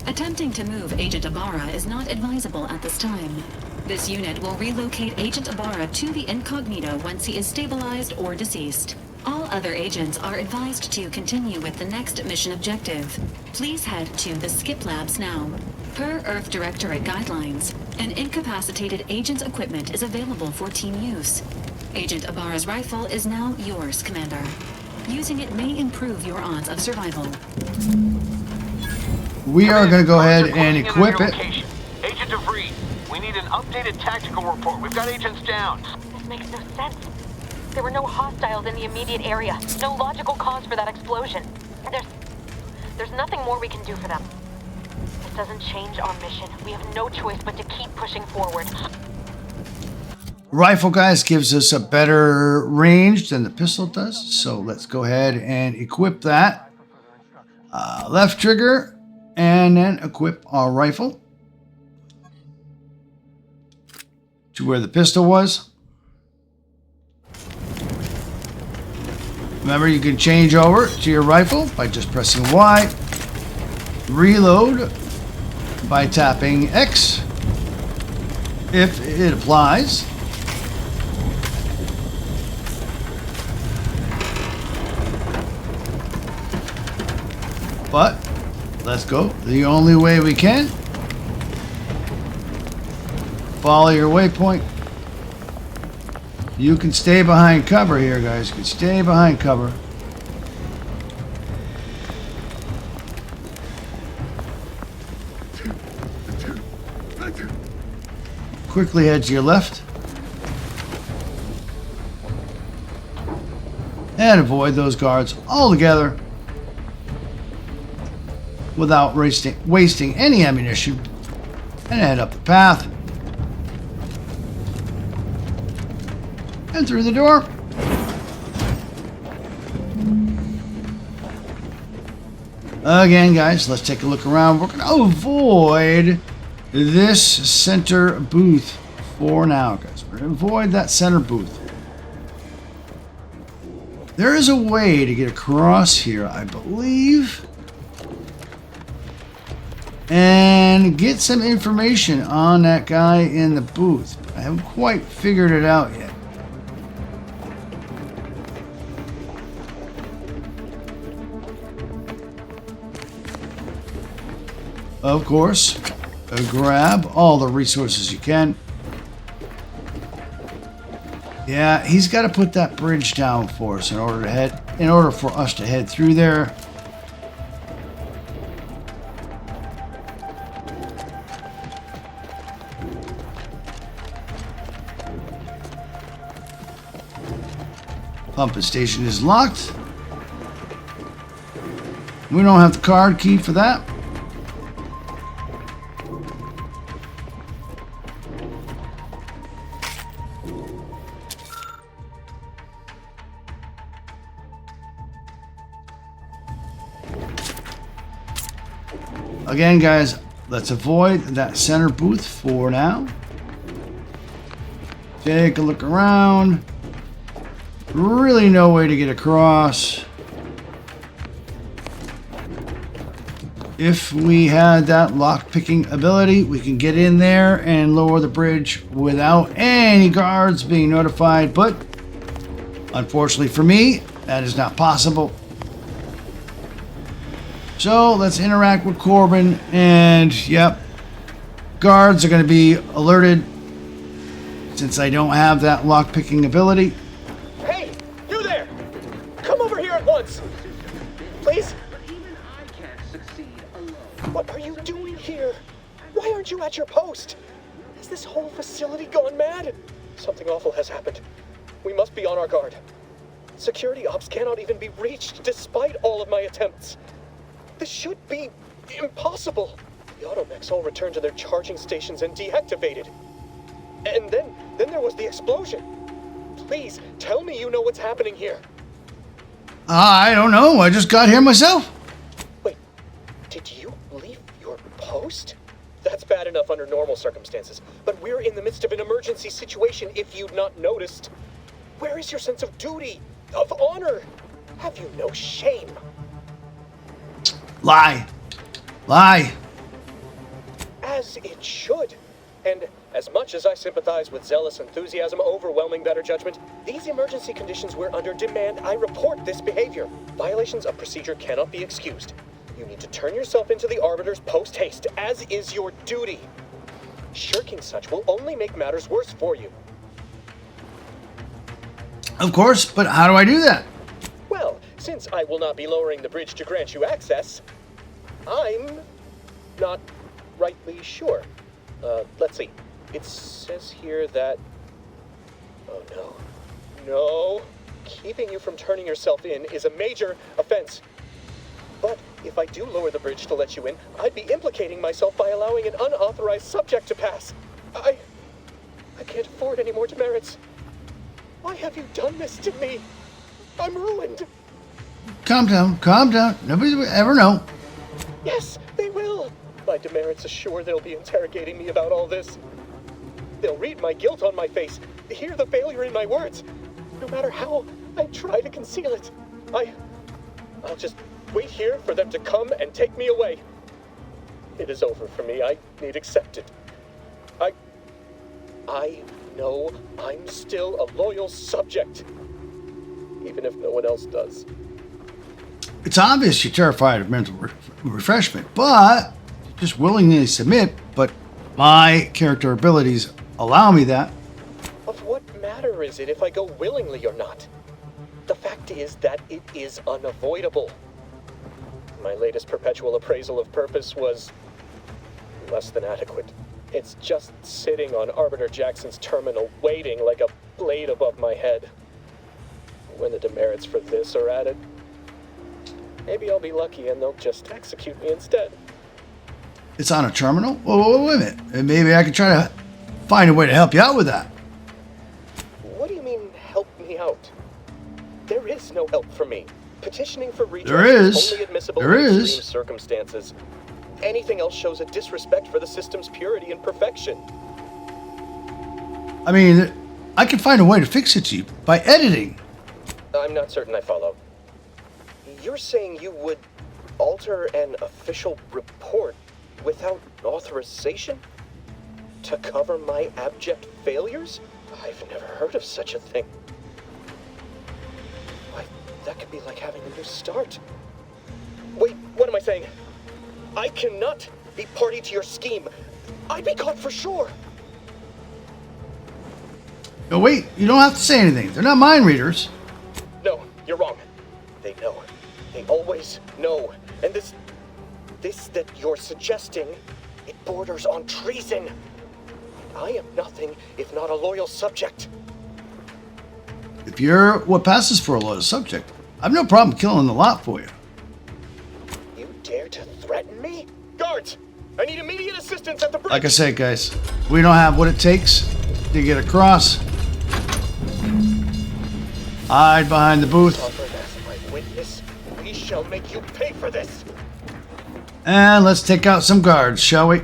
Attempting to move Agent Ibarra is not advisable at this time. This unit will relocate Agent Ibarra to the incognito once he is stabilized or deceased. All other agents are advised to continue with the next mission objective. Please head to the Skip Labs now. Per Earth Directorate guidelines, an incapacitated agent's equipment is available for team use. Agent Ibarra's rifle is now yours, Commander. Using it may improve your odds of survival. We are going to go ahead and equip it. Agent DeVries, we need an updated tactical report. We've got agents down. This makes no sense. There were no hostiles in the immediate area. No logical cause for that explosion. There's nothing more we can do for them. This doesn't change our mission. We have no choice but to keep pushing forward. Rifle, guys, gives us a better range than the pistol does. So let's go ahead and equip that. Left trigger, and then equip our rifle to where the pistol was. Remember, you can change over to your rifle by just pressing Y. Reload by tapping X if it applies. But let's go the only way we can. Follow your waypoint. You can stay behind cover here, guys. You can stay behind cover. Quickly head to your left. And avoid those guards altogether without wasting any ammunition. And head up the path. And through the door. Again, guys, let's take a look around. We're going to avoid this center booth for now, guys. We're going to avoid that center booth. There is a way to get across here, I believe, and get some information on that guy in the booth. I haven't quite figured it out yet. Of course, grab all the resources you can. Yeah, he's got to put that bridge down for us in order for us to head through there. Pumping station is locked. We don't have the card key for that. Again, guys, let's avoid that center booth for now. Take a look around. Really no way to get across. If we had that lock-picking ability, we can get in there and lower the bridge without any guards being notified, but unfortunately for me, that is not possible. So let's interact with Corbin, and yep, guards are going to be alerted since I don't have that lock-picking ability. Hey, you there! Come over here at once! Please? What are you doing here? Why aren't you at your post? Has this whole facility gone mad? Something awful has happened. We must be on our guard. Security ops cannot even be reached despite all of my attempts. This should be impossible. The automechs all returned to their charging stations and deactivated. And then there was the explosion. Please, tell me you know what's happening here. I don't know. I just got here myself. Wait, did you leave your post? That's bad enough under normal circumstances, but we're in the midst of an emergency situation if you'd not noticed. Where is your sense of duty, of honor? Have you no shame? Lie. Lie. As it should. And as much as I sympathize with zealous enthusiasm overwhelming better judgment, these emergency conditions we're under demand I report this behavior. Violations of procedure cannot be excused. You need to turn yourself into the Arbiters post-haste, as is your duty. Shirking such will only make matters worse for you. Of course, but how do I do that? Well, since I will not be lowering the bridge to grant you access, I'm not rightly sure. Let's see. It says here that... Oh no. No. Keeping you from turning yourself in is a major offense. But if I do lower the bridge to let you in, I'd be implicating myself by allowing an unauthorized subject to pass. I can't afford any more demerits. Why have you done this to me? I'm ruined. Calm down. Calm down. Nobody will ever know. Yes, they will. My demerits assure they'll be interrogating me about all this. They'll read my guilt on my face, hear the failure in my words. No matter how I try to conceal it, I'll just wait here for them to come and take me away. It is over for me. I need accept it. I know I'm still a loyal subject, even if no one else does. It's obvious you're terrified of mental refreshment, but just willingly submit. But my character abilities allow me that. Of what matter is it if I go willingly or not? The fact is that it is unavoidable. My latest perpetual appraisal of purpose was less than adequate. It's just sitting on Arbiter Jackson's terminal, waiting like a blade above my head. When the demerits for this are added, maybe I'll be lucky and they'll just execute me instead. It's on a terminal? Whoa, wait a minute. And maybe I could try to find a way to help you out with that. What do you mean, help me out? There is no help for me. Petitioning for redress There is. only admissible There in is. extreme circumstances. Anything else shows a disrespect for the system's purity and perfection. I mean, I can find a way to fix it to you by editing. I'm not certain I follow. You're saying you would alter an official report without authorization? To cover my abject failures? I've never heard of such a thing. Why, that could be like having a new start. Wait, what am I saying? I cannot be party to your scheme. I'd be caught for sure. No, wait, you don't have to say anything. They're not mind readers. No, you're wrong. They know. They always know. And this that you're suggesting, it borders on treason. I am nothing if not a loyal subject. If you're what passes for a loyal subject, I've no problem killing the lot for you. You dare to threaten me? Guards! I need immediate assistance at the bridge! Like I said, guys, we don't have what it takes to get across. Hide behind the booth. Offered as my witness, we shall make you pay for this! And let's take out some guards, shall we?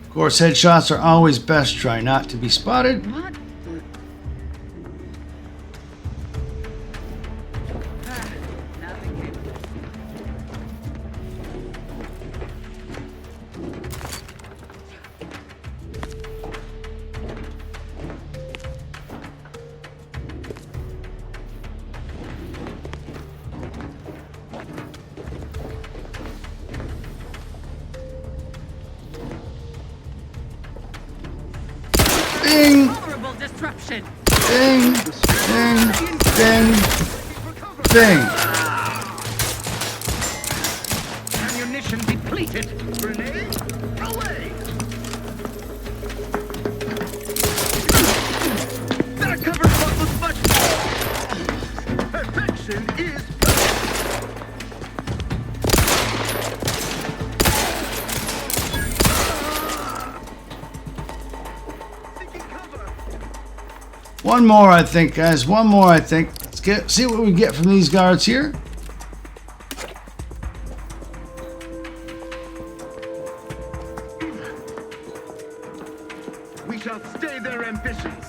Of course, headshots are always best. Try not to be spotted. What? Ding! Horrible disruption. Ding! Ding! Ding! Ding! Ammunition depleted. Grenade away. That cover spot was much. Perfection is One more, I think, guys. One more, I think. Let's see what we get from these guards here. We shall stay their ambitions.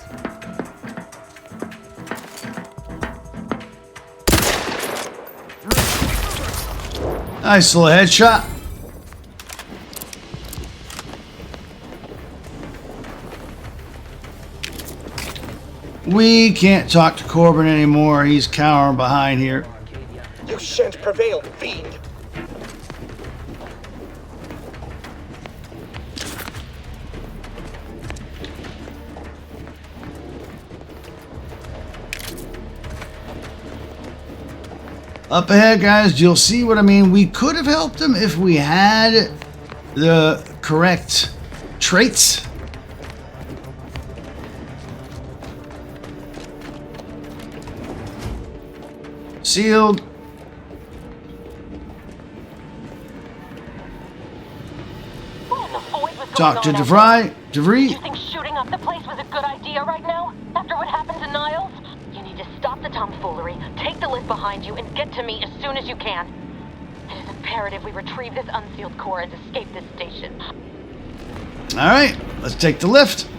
Nice little headshot. We can't talk to Corbin anymore. He's cowering behind here. You shan't prevail, fiend! Up ahead, guys, you'll see what I mean. We could have helped him if we had the correct traits. Sealed. Talk to DeVry. You think shooting up the place was a good idea right now? After what happened to Niles? You need to stop the tomfoolery, take the lift behind you, and get to me as soon as you can. It is imperative we retrieve this unsealed core and escape this station. All right, let's take the lift.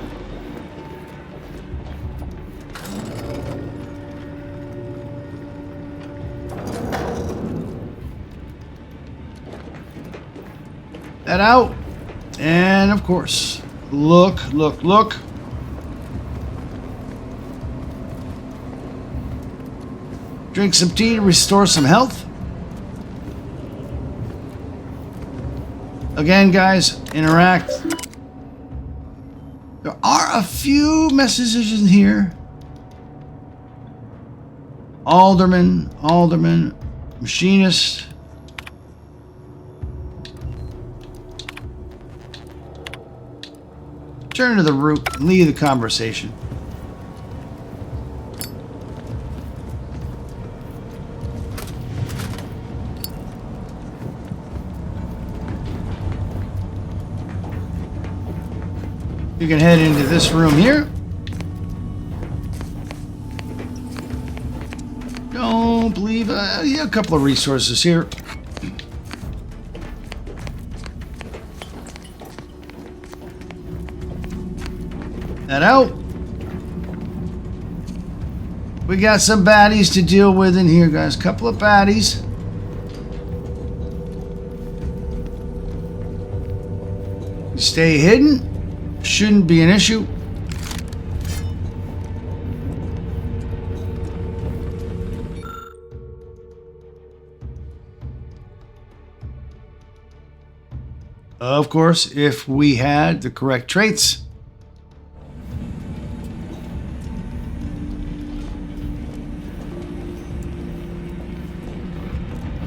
That out. And of course, look. Drink some tea to restore some health. Again, guys, interact. There are a few messages in here. Alderman, machinist. Turn to the root and leave the conversation. You can head into this room here. Don't believe... yeah, a couple of resources here. That out. We got some baddies to deal with in here, guys. Couple of baddies. Stay hidden. Shouldn't be an issue. Of course, if we had the correct traits.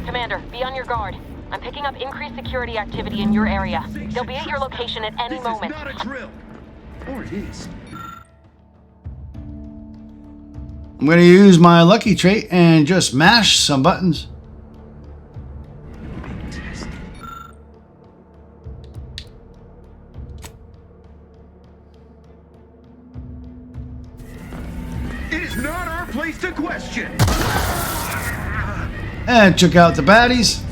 Commander, be on your guard. I'm picking up increased security activity in your area. They'll be at your location at any moment. This is not a drill. Or it is. I'm going to use my lucky trait and just mash some buttons. It is not our place to question. And took out the baddies.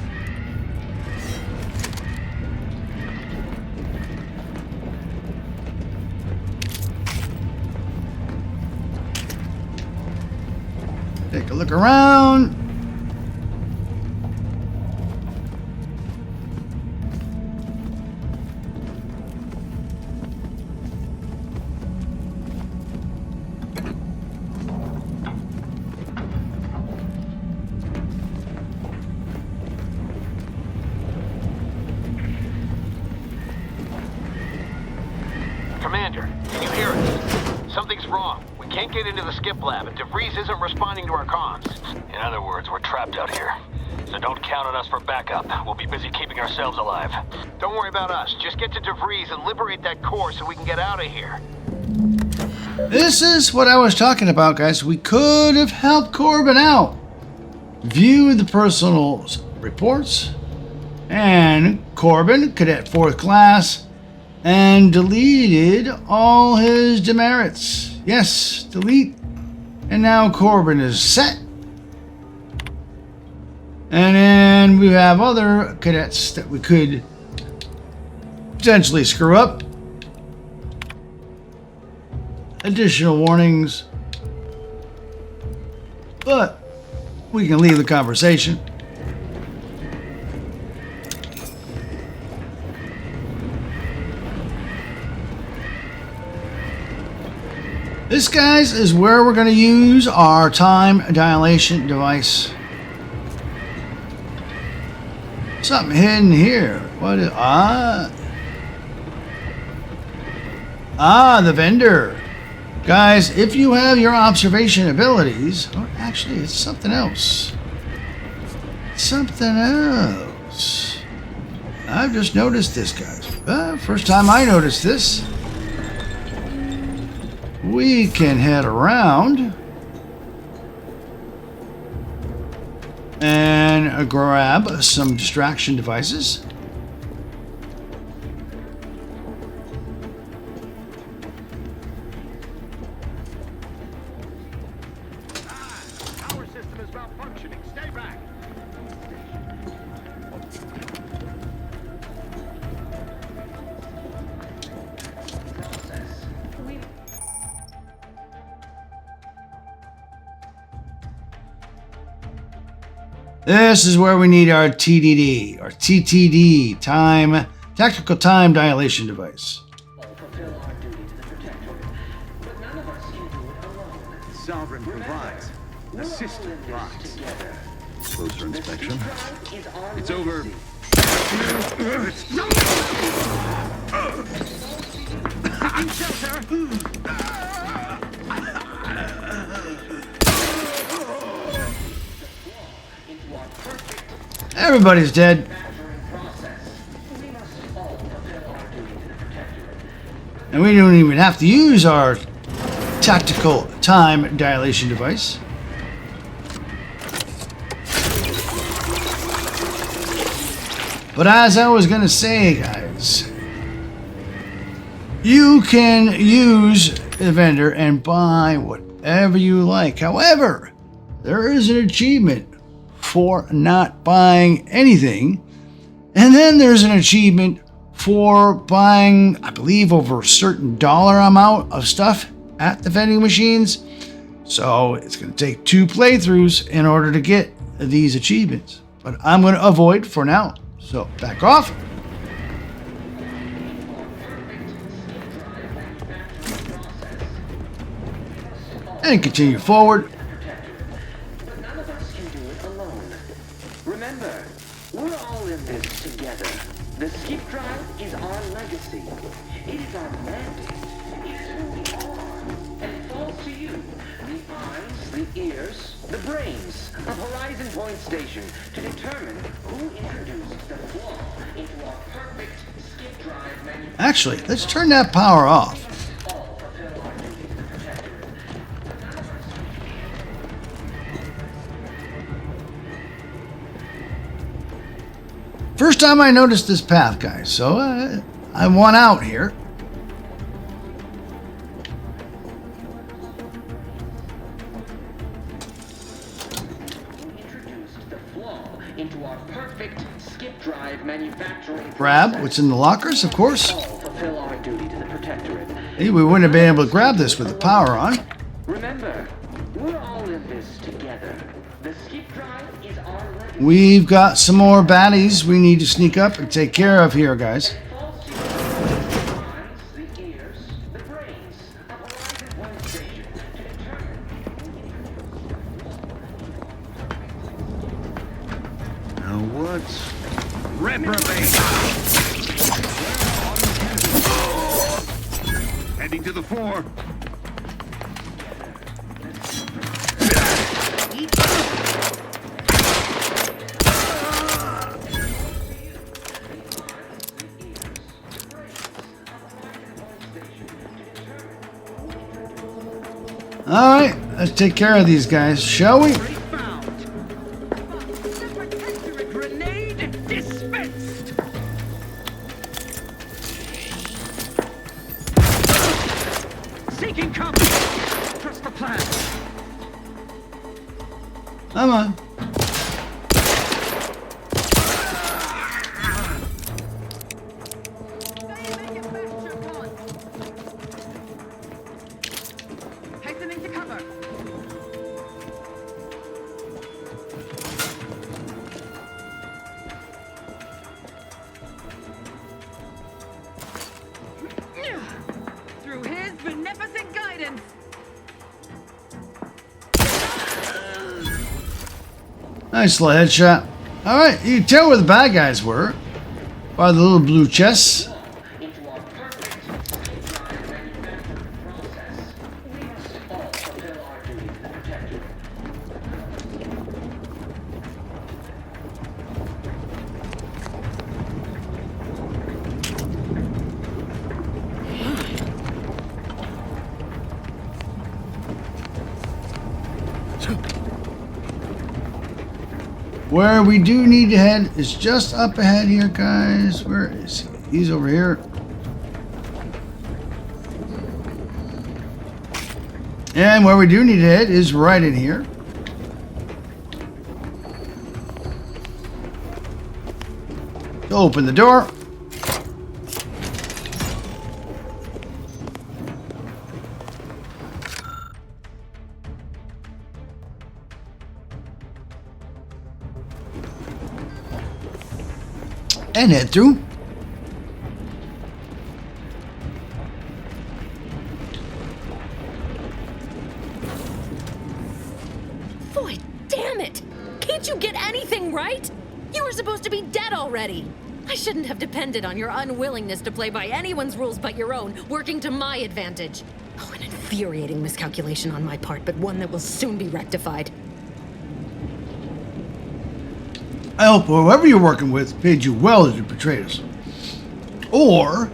Take a look around. Commander, can you hear us? Something's wrong. We can't get into the skip lab, and DeVries isn't responding to our comms. In other words, we're trapped out here. So don't count on us for backup. We'll be busy keeping ourselves alive. Don't worry about us. Just get to DeVries and liberate that core so we can get out of here. This is what I was talking about, guys. We could have helped Corbin out. View the personal reports. And Corbin, Cadet 4th Class, and deleted all his demerits. Yes, delete. And now Corbin is set. And then we have other cadets that we could potentially screw up. Additional warnings. But we can leave the conversation. This, guys, is where we're going to use our time dilation device. Something hidden here. What is... the vendor. Guys, if you have your observation abilities... Or actually, it's something else. Something else. I've just noticed this, guys. First time I noticed this. We can head around and grab some distraction devices. Our system is malfunctioning. Stay back. This is where we need our TDD, or TTD, tactical time dilation device. Sovereign provides. The system thrives. Closer inspection. It's over. Everybody's dead. And we don't even have to use our tactical time dilation device. But as I was going to say, guys, you can use the vendor and buy whatever you like. However, there is an achievement for not buying anything. And then there's an achievement for buying, I believe, over a certain dollar amount of stuff at the vending machines. So it's going to take 2 playthroughs in order to get these achievements. But I'm going to avoid for now. So back off. And continue forward. But none of us can do it alone. Remember, we're all in this together. The skip drive is our legacy. It is our mandate. It is who we are. And it falls to you, the eyes, the ears, the brains of Horizon Point Station to determine who introduced the flaw into our perfect skip drive manufacturing. Actually, let's turn that power off. First time I noticed this path, guys, so I want out here. Introduced the flaw into our perfect skip drive manufacturing. Grab what's in the lockers, of course. Fulfill our duty to the Protectorate. Hey, we wouldn't have been able to grab this with the power on. Remember, we're all in this together. The skip drive is our legacy. We've got some more baddies we need to sneak up and take care of here, guys. Now what's reprobate? Heading to the fore. All right, let's take care of these guys, shall we? Grenade dispensed. Seeking cover. Trust the plan. Come on. Hastening to cover. Through his beneficent guidance. Nice little headshot. All right, you can tell where the bad guys were by the little blue chests. Where we do need to head is just up ahead here, guys. Where is he? He's over here. And where we do need to head is right in here. Open the door. And head through. Boy, damn it! Can't you get anything right? You were supposed to be dead already. I shouldn't have depended on your unwillingness to play by anyone's rules but your own, working to my advantage. Oh, an infuriating miscalculation on my part, but one that will soon be rectified. I hope whoever you're working with paid you well that you betrayed us. Or,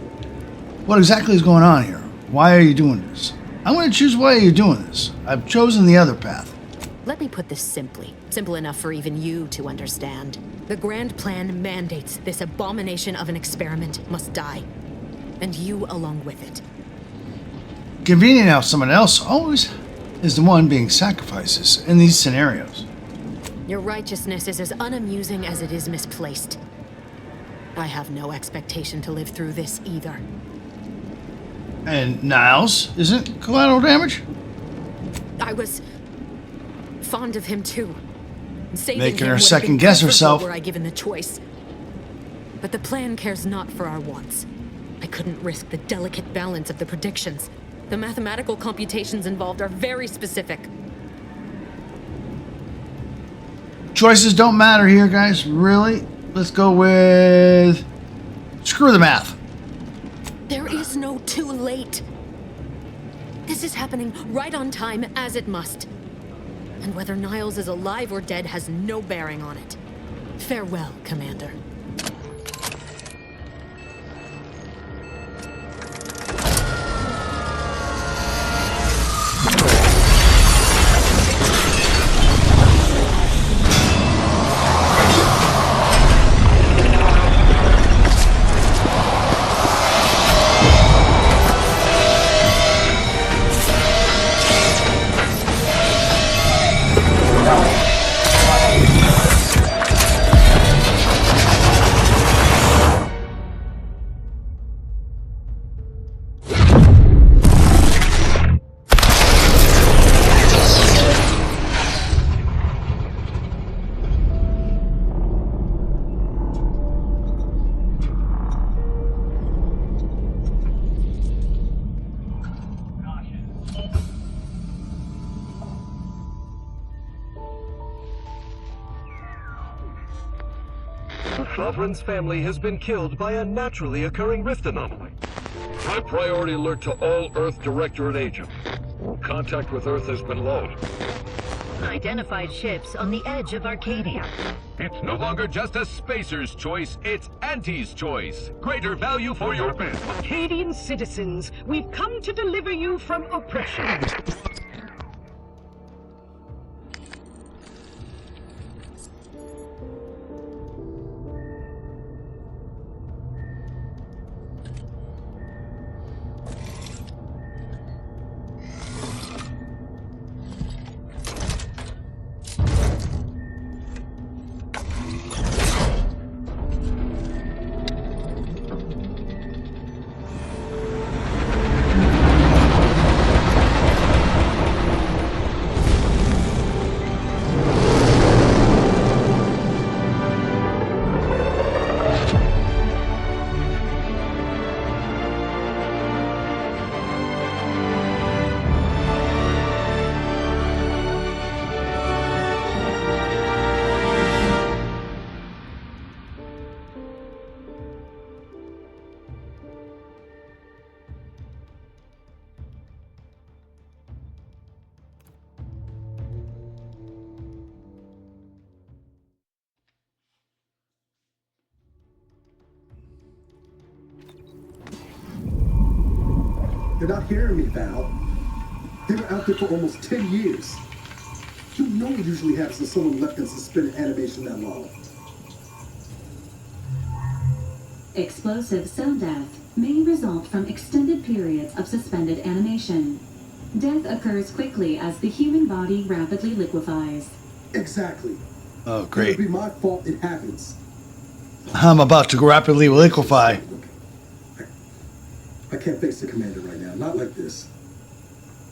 what exactly is going on here? Why are you doing this? I'm going to choose why you're doing this. I've chosen the other path. Let me put this simply. Simple enough for even you to understand. The grand plan mandates this abomination of an experiment must die. And you along with it. Convenient how someone else always is the one being sacrifices in these scenarios. Your righteousness is as unamusing as it is misplaced. I have no expectation to live through this either. And Niles isn't collateral damage? I was fond of him too. Saving Making him her would have second been guess preferable herself. Were I given the choice. But the plan cares not for our wants. I couldn't risk the delicate balance of the predictions. The mathematical computations involved are very specific. Choices don't matter here, guys. Really? Let's go with... Screw the math. There is no too late. This is happening right on time, as it must. And whether Niles is alive or dead has no bearing on it. Farewell, Commander. The Sovereign's family has been killed by a naturally occurring rift anomaly. High priority alert to all Earth Directorate agents. Contact with Earth has been low. Identified ships on the edge of Arcadia. It's no longer just a spacer's choice, it's Auntie's choice. Greater value for your bid. Arcadian citizens, we've come to deliver you from oppression. They're not hearing me, Val. They were out there for almost 10 years. You know what usually happens when someone left in suspended animation that long. Explosive cell death may result from extended periods of suspended animation. Death occurs quickly as the human body rapidly liquefies. Exactly. Oh, great. It would be my fault it happens. I'm about to rapidly liquefy. I can't face the commander right now. Not like this.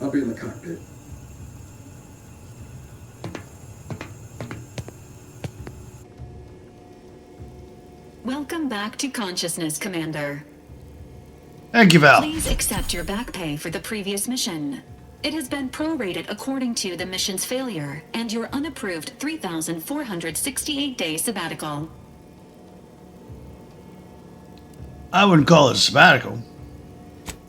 I'll be in the cockpit. Welcome back to consciousness, Commander. Thank you, Val. Please accept your back pay for the previous mission. It has been prorated according to the mission's failure and your unapproved 3,468-day sabbatical. I wouldn't call it a sabbatical.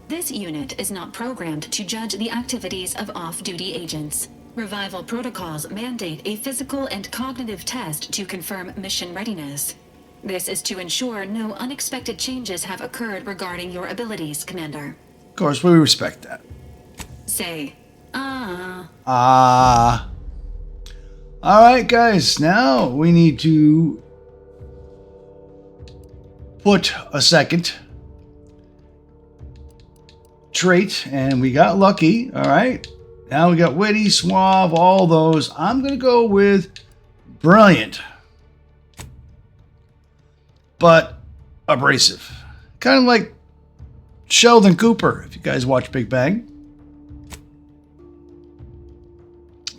This unit is not programmed to judge the activities of off-duty agents. Revival protocols mandate a physical and cognitive test to confirm mission readiness. This is to ensure no unexpected changes have occurred regarding your abilities, Commander. Of course, we respect that. Say, Alright, guys. Now we need to put a second trait, and we got lucky. All right. Now we got witty, suave, all those. I'm going to go with brilliant, but abrasive. Kind of like Sheldon Cooper, if you guys watch Big Bang.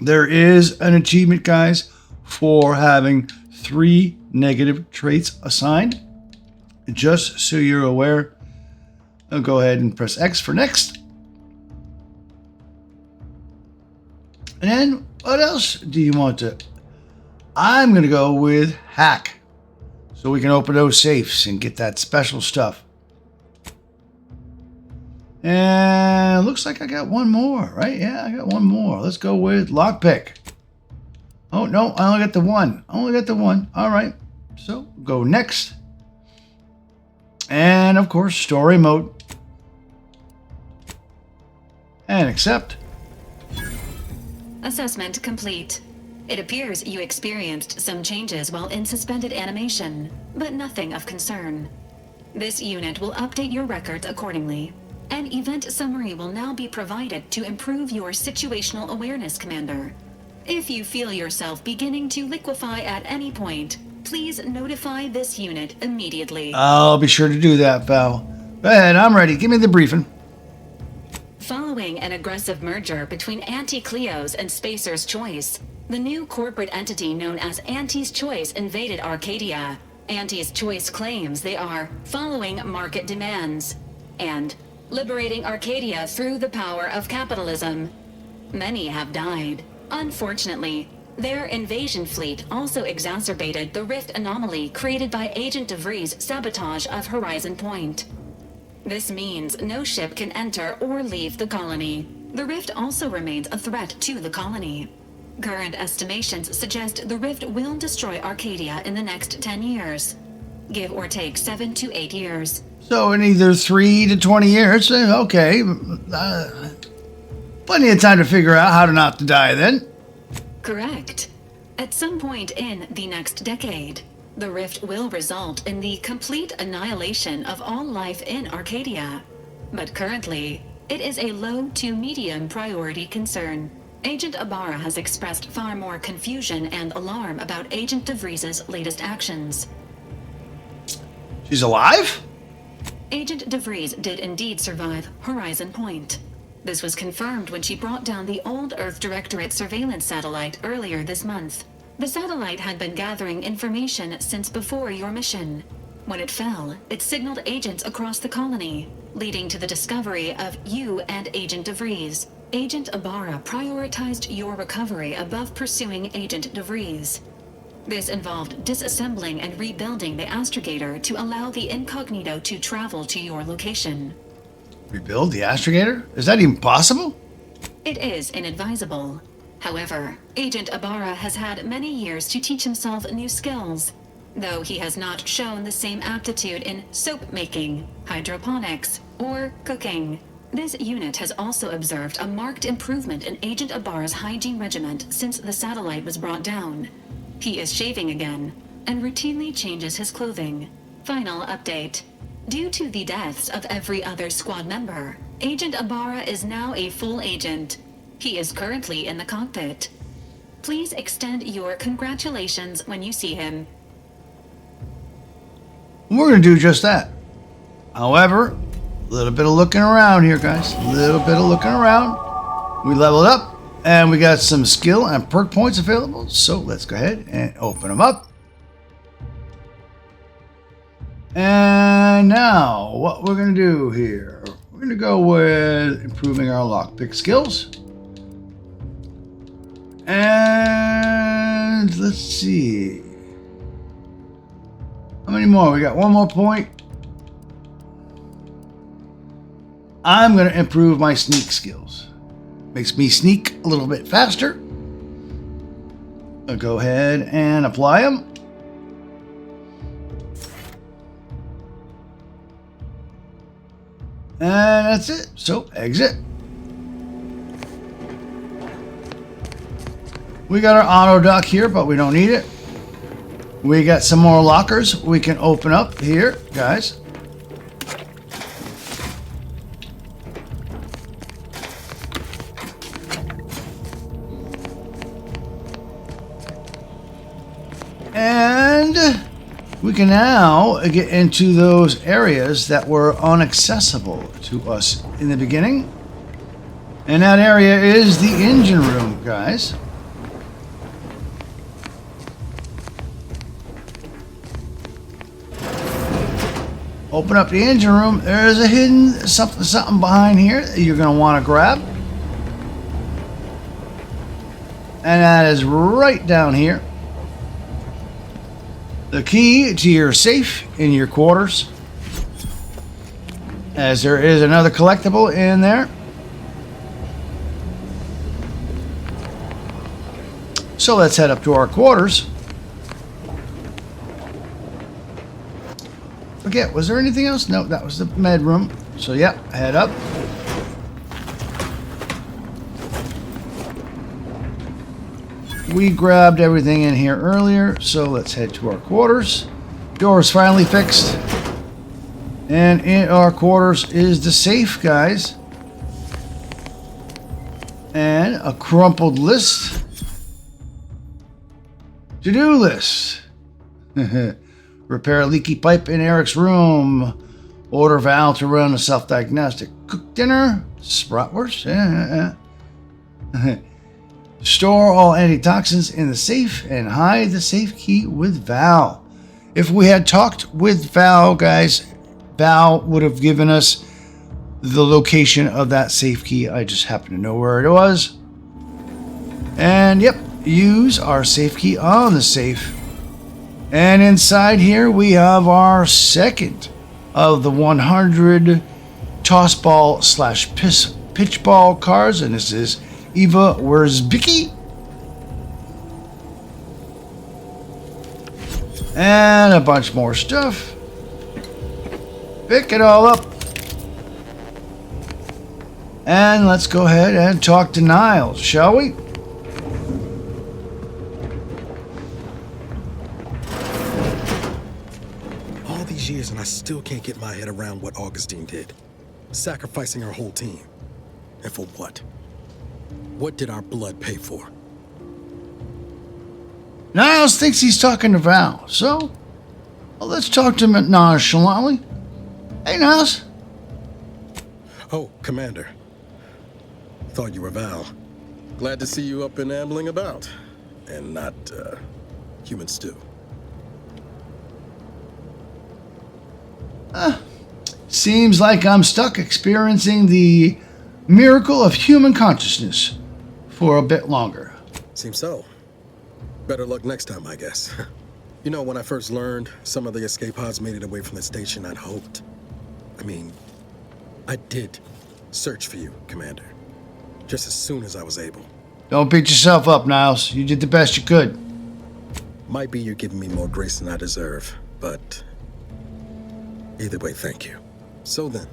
There is an achievement, guys, for having 3 negative traits assigned. Just so you're aware, I'll go ahead and press X for next. And then what else do you want to? I'm going to go with hack, so we can open those safes and get that special stuff. And looks like I got one more, right? Yeah, I got one more. Let's go with lockpick. Oh, no, I only got the one. I only got the one. All right. So go next. And of course, story mode. And accept. Assessment complete. It appears you experienced some changes while in suspended animation, but nothing of concern. This unit will update your records accordingly. An event summary will now be provided to improve your situational awareness, Commander. If you feel yourself beginning to liquefy at any point, please notify this unit immediately. I'll be sure to do that, Val. Go ahead, I'm ready. Give me the briefing. Following an aggressive merger between Anti-Cleo's and Spacer's Choice, the new corporate entity known as Anti's Choice invaded Arcadia. Anti's Choice claims they are following market demands and liberating Arcadia through the power of capitalism. Many have died. Unfortunately, their invasion fleet also exacerbated the rift anomaly created by Agent DeVries' sabotage of Horizon Point. This means no ship can enter or leave the colony. The rift also remains a threat to the colony. Current estimations suggest the rift will destroy Arcadia in the next 10 years. Give or take 7 to 8 years. So in either 3 to 20 years, okay. Plenty of time to figure out how to not to die then. Correct. At some point in the next decade, the rift will result in the complete annihilation of all life in Arcadia. But currently, it is a low to medium priority concern. Agent Ibarra has expressed far more confusion and alarm about Agent DeVries' latest actions. She's alive? Agent DeVries did indeed survive Horizon Point. This was confirmed when she brought down the old Earth Directorate surveillance satellite earlier this month. The satellite had been gathering information since before your mission. When it fell, it signaled agents across the colony, leading to the discovery of you and Agent DeVries. Agent Ibarra prioritized your recovery above pursuing Agent DeVries. This involved disassembling and rebuilding the astrogator to allow the incognito to travel to your location. Rebuild the astrogator? Is that even possible? It is inadvisable. However, Agent Ibarra has had many years to teach himself new skills, though he has not shown the same aptitude in soap making, hydroponics, or cooking. This unit has also observed a marked improvement in Agent Ibarra's hygiene regiment since the satellite was brought down. He is shaving again, and routinely changes his clothing. Final update. Due to the deaths of every other squad member, Agent Ibarra is now a full agent. He is currently in the cockpit. Please extend your congratulations when you see him. We're going to do just that. However, a little bit of looking around here, guys. A little bit of looking around. We leveled up, and we got some skill and perk points available. So let's go ahead and open them up. And now, what we're going to do here, we're going to go with improving our lockpick skills. And let's see. How many more? We got one more point. I'm going to improve my sneak skills. Makes me sneak a little bit faster. I'll go ahead and apply them. And that's it. So exit. We got our auto dock here, but we don't need it. We got some more lockers we can open up here, guys. And we can now get into those areas that were inaccessible to us in the beginning. And that area is the engine room, guys. Open up the engine room. There's a hidden something behind here that you're going to want to grab. And that is right down here. The key to your safe in your quarters. As there is another collectible in there. So let's head up to our quarters. Forget, was there anything else? No, that was the med room. So yeah, head up. We grabbed everything in here earlier, so let's head to our quarters. Door is finally fixed. And in our quarters is the safe, guys. And a crumpled list. To-do list. Repair a leaky pipe in Eric's room. Order Val to run a self-diagnostic. Cook dinner. Bratwurst. Store all antitoxins in the safe and hide the safe key with Val. If we had talked with Val, guys, Val would have given us the location of that safe key. I just happen to know where it was. And yep, use our safe key on the safe. And inside here we have our second of the 100 Tossball / Pitchball cards, and this is Eva Where's Vicky? And a bunch more stuff. Pick it all up. And let's go ahead and talk to Niles, shall we? All these years and I still can't get my head around what Augustine did. Sacrificing her whole team. And for what? What did our blood pay for? Niles thinks he's talking to Val, so let's talk to him nonchalantly. Hey, Niles. Oh, Commander. Thought you were Val. Glad to see you up and ambling about. And not, human stew. Seems like I'm stuck experiencing the miracle of human consciousness for a bit longer. Seems so. Better luck next time, I guess. You know, when I first learned some of the escape pods made it away from the station, I'd hoped. I did search for you, Commander. Just as soon as I was able. Don't beat yourself up, Niles. You did the best you could. Might be you're giving me more grace than I deserve, but either way, thank you. So then,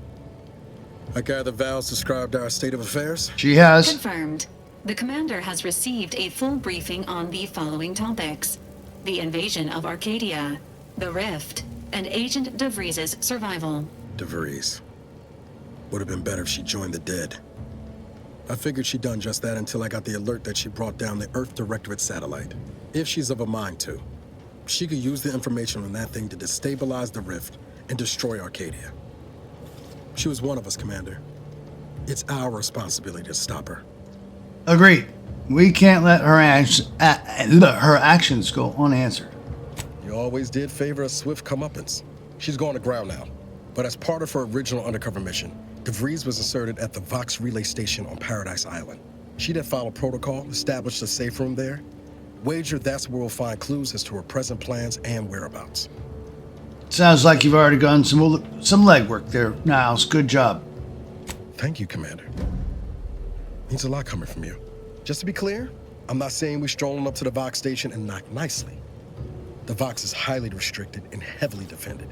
I gather Val's described our state of affairs? She has. Confirmed. The commander has received a full briefing on the following topics: the invasion of Arcadia, the Rift, and Agent DeVries' survival. DeVries. Would have been better if she joined the dead. I figured she'd done just that until I got the alert that she brought down the Earth Directorate satellite. If she's of a mind to, she could use the information on that thing to destabilize the Rift and destroy Arcadia. She was one of us, Commander. It's our responsibility to stop her. Agreed. We can't let her actions go unanswered. You always did favor a swift comeuppance. She's going to ground now. But as part of her original undercover mission, DeVries was inserted at the Vox relay station on Paradise Island. She then followed protocol, established a safe room there. Wager that's where we'll find clues as to her present plans and whereabouts. Sounds like you've already done some legwork there, Niles. Good job. Thank you, Commander. Means a lot coming from you. Just to be clear, I'm not saying we're strolling up to the Vox station and knock nicely. The Vox is highly restricted and heavily defended.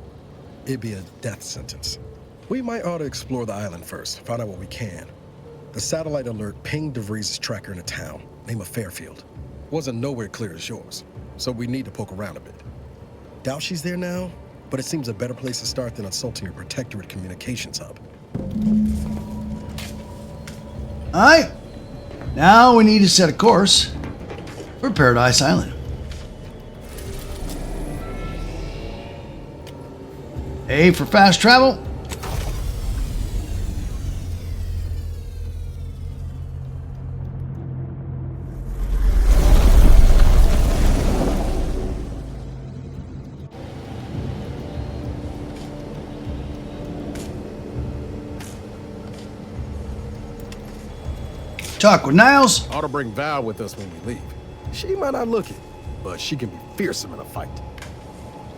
It'd be a death sentence. We might ought to explore the island first, find out what we can. The satellite alert pinged DeVries' tracker in a town, name of Fairfield. Wasn't nowhere clear as yours, so we need to poke around a bit. Doubt she's there now, but it seems a better place to start than assaulting your Protectorate communications hub. Alright, now we need to set a course for Paradise Island. A for fast travel. Talk with Niles. Ought to bring Val with us when we leave. She might not look it, but she can be fearsome in a fight.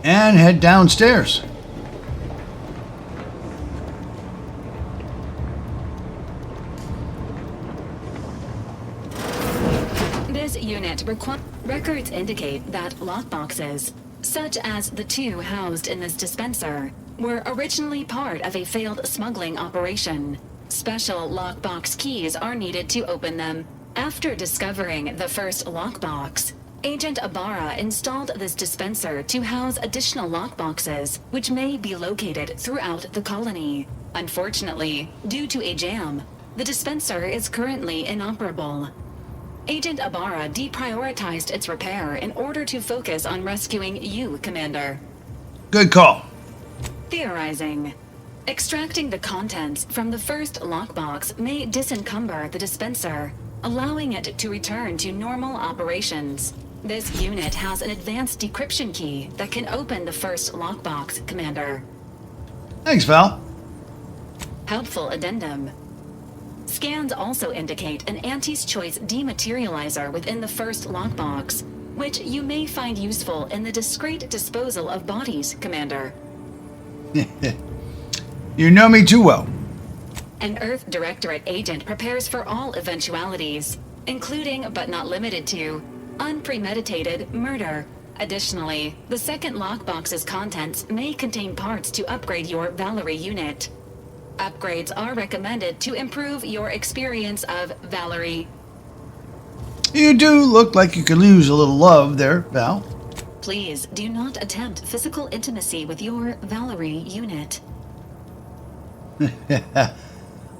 And head downstairs. This unit records indicate that lockboxes, such as the two housed in this dispenser, were originally part of a failed smuggling operation. Special lockbox keys are needed to open them. After discovering the first lockbox, Agent Ibarra installed this dispenser to house additional lockboxes, which may be located throughout the colony. Unfortunately, due to a jam, the dispenser is currently inoperable. Agent Ibarra deprioritized its repair in order to focus on rescuing you, Commander. Good call. Theorizing. Extracting the contents from the first lockbox may disencumber the dispenser, allowing it to return to normal operations. This unit has an advanced decryption key that can open the first lockbox, Commander. Thanks, Val. Helpful addendum. Scans also indicate an Anti's Choice dematerializer within the first lockbox, which you may find useful in the discreet disposal of bodies, Commander. You know me too well. An Earth Directorate agent prepares for all eventualities, including but not limited to unpremeditated murder. Additionally, the second lockbox's contents may contain parts to upgrade your Valerie unit. Upgrades are recommended to improve your experience of Valerie. You do look like you could lose a little love there, Val. Please do not attempt physical intimacy with your Valerie unit.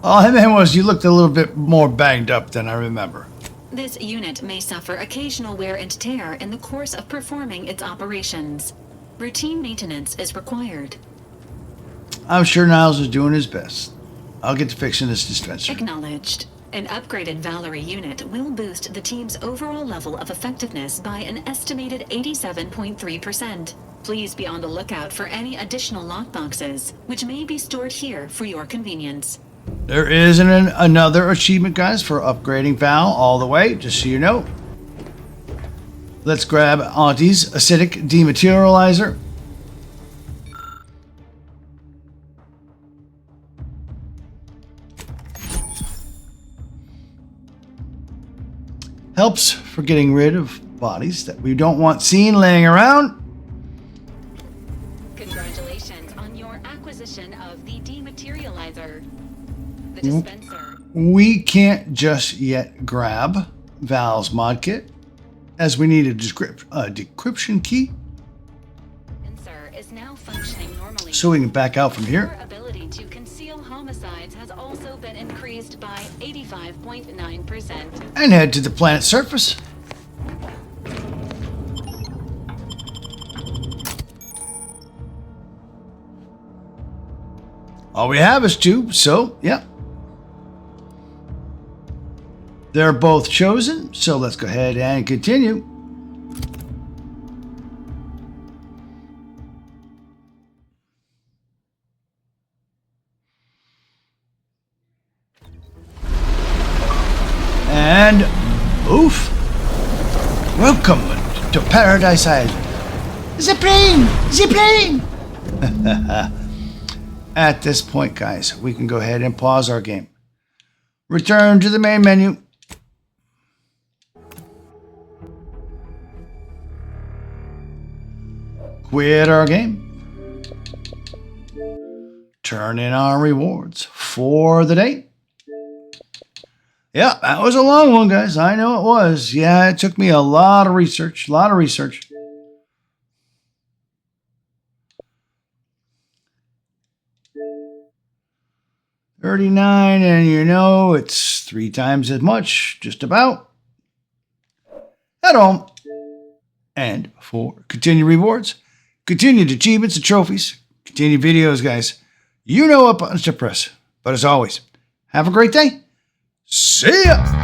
All I meant was you looked a little bit more banged up than I remember. This unit may suffer occasional wear and tear in the course of performing its operations. Routine maintenance is required. I'm sure Niles is doing his best. I'll get to fixing this dispenser. Acknowledged. An upgraded Valerie unit will boost the team's overall level of effectiveness by an estimated 87.3%. Please be on the lookout for any additional lockboxes, which may be stored here for your convenience. There is another achievement, guys, for upgrading Val all the way, just so you know. Let's grab Auntie's acidic dematerializer. Helps for getting rid of bodies that we don't want seen laying around. Congratulations on your acquisition of the dematerializer. The dispenser. We can't just yet grab Val's mod kit, as we need a decryption key. Dispenser is now functioning normally. So we can back out from here. Your ability to conceal homicides has also been increased by 85.9%. And head to the planet's surface. All we have is two, so yeah. They're both chosen, so let's go ahead and continue. And oof. Welcome to Paradise Island. The plane! The plane! At this point, guys, we can go ahead and pause our game. Return to the main menu. Quit our game. Turn in our rewards for the day. Yeah, that was a long one, guys. I know it was. Yeah, it took me a lot of research. 39, and you know, it's 3 times as much, just about. At home. And for continued rewards, continued achievements and trophies, Continue videos, guys. You know what buttons to press. But as always, have a great day. See ya!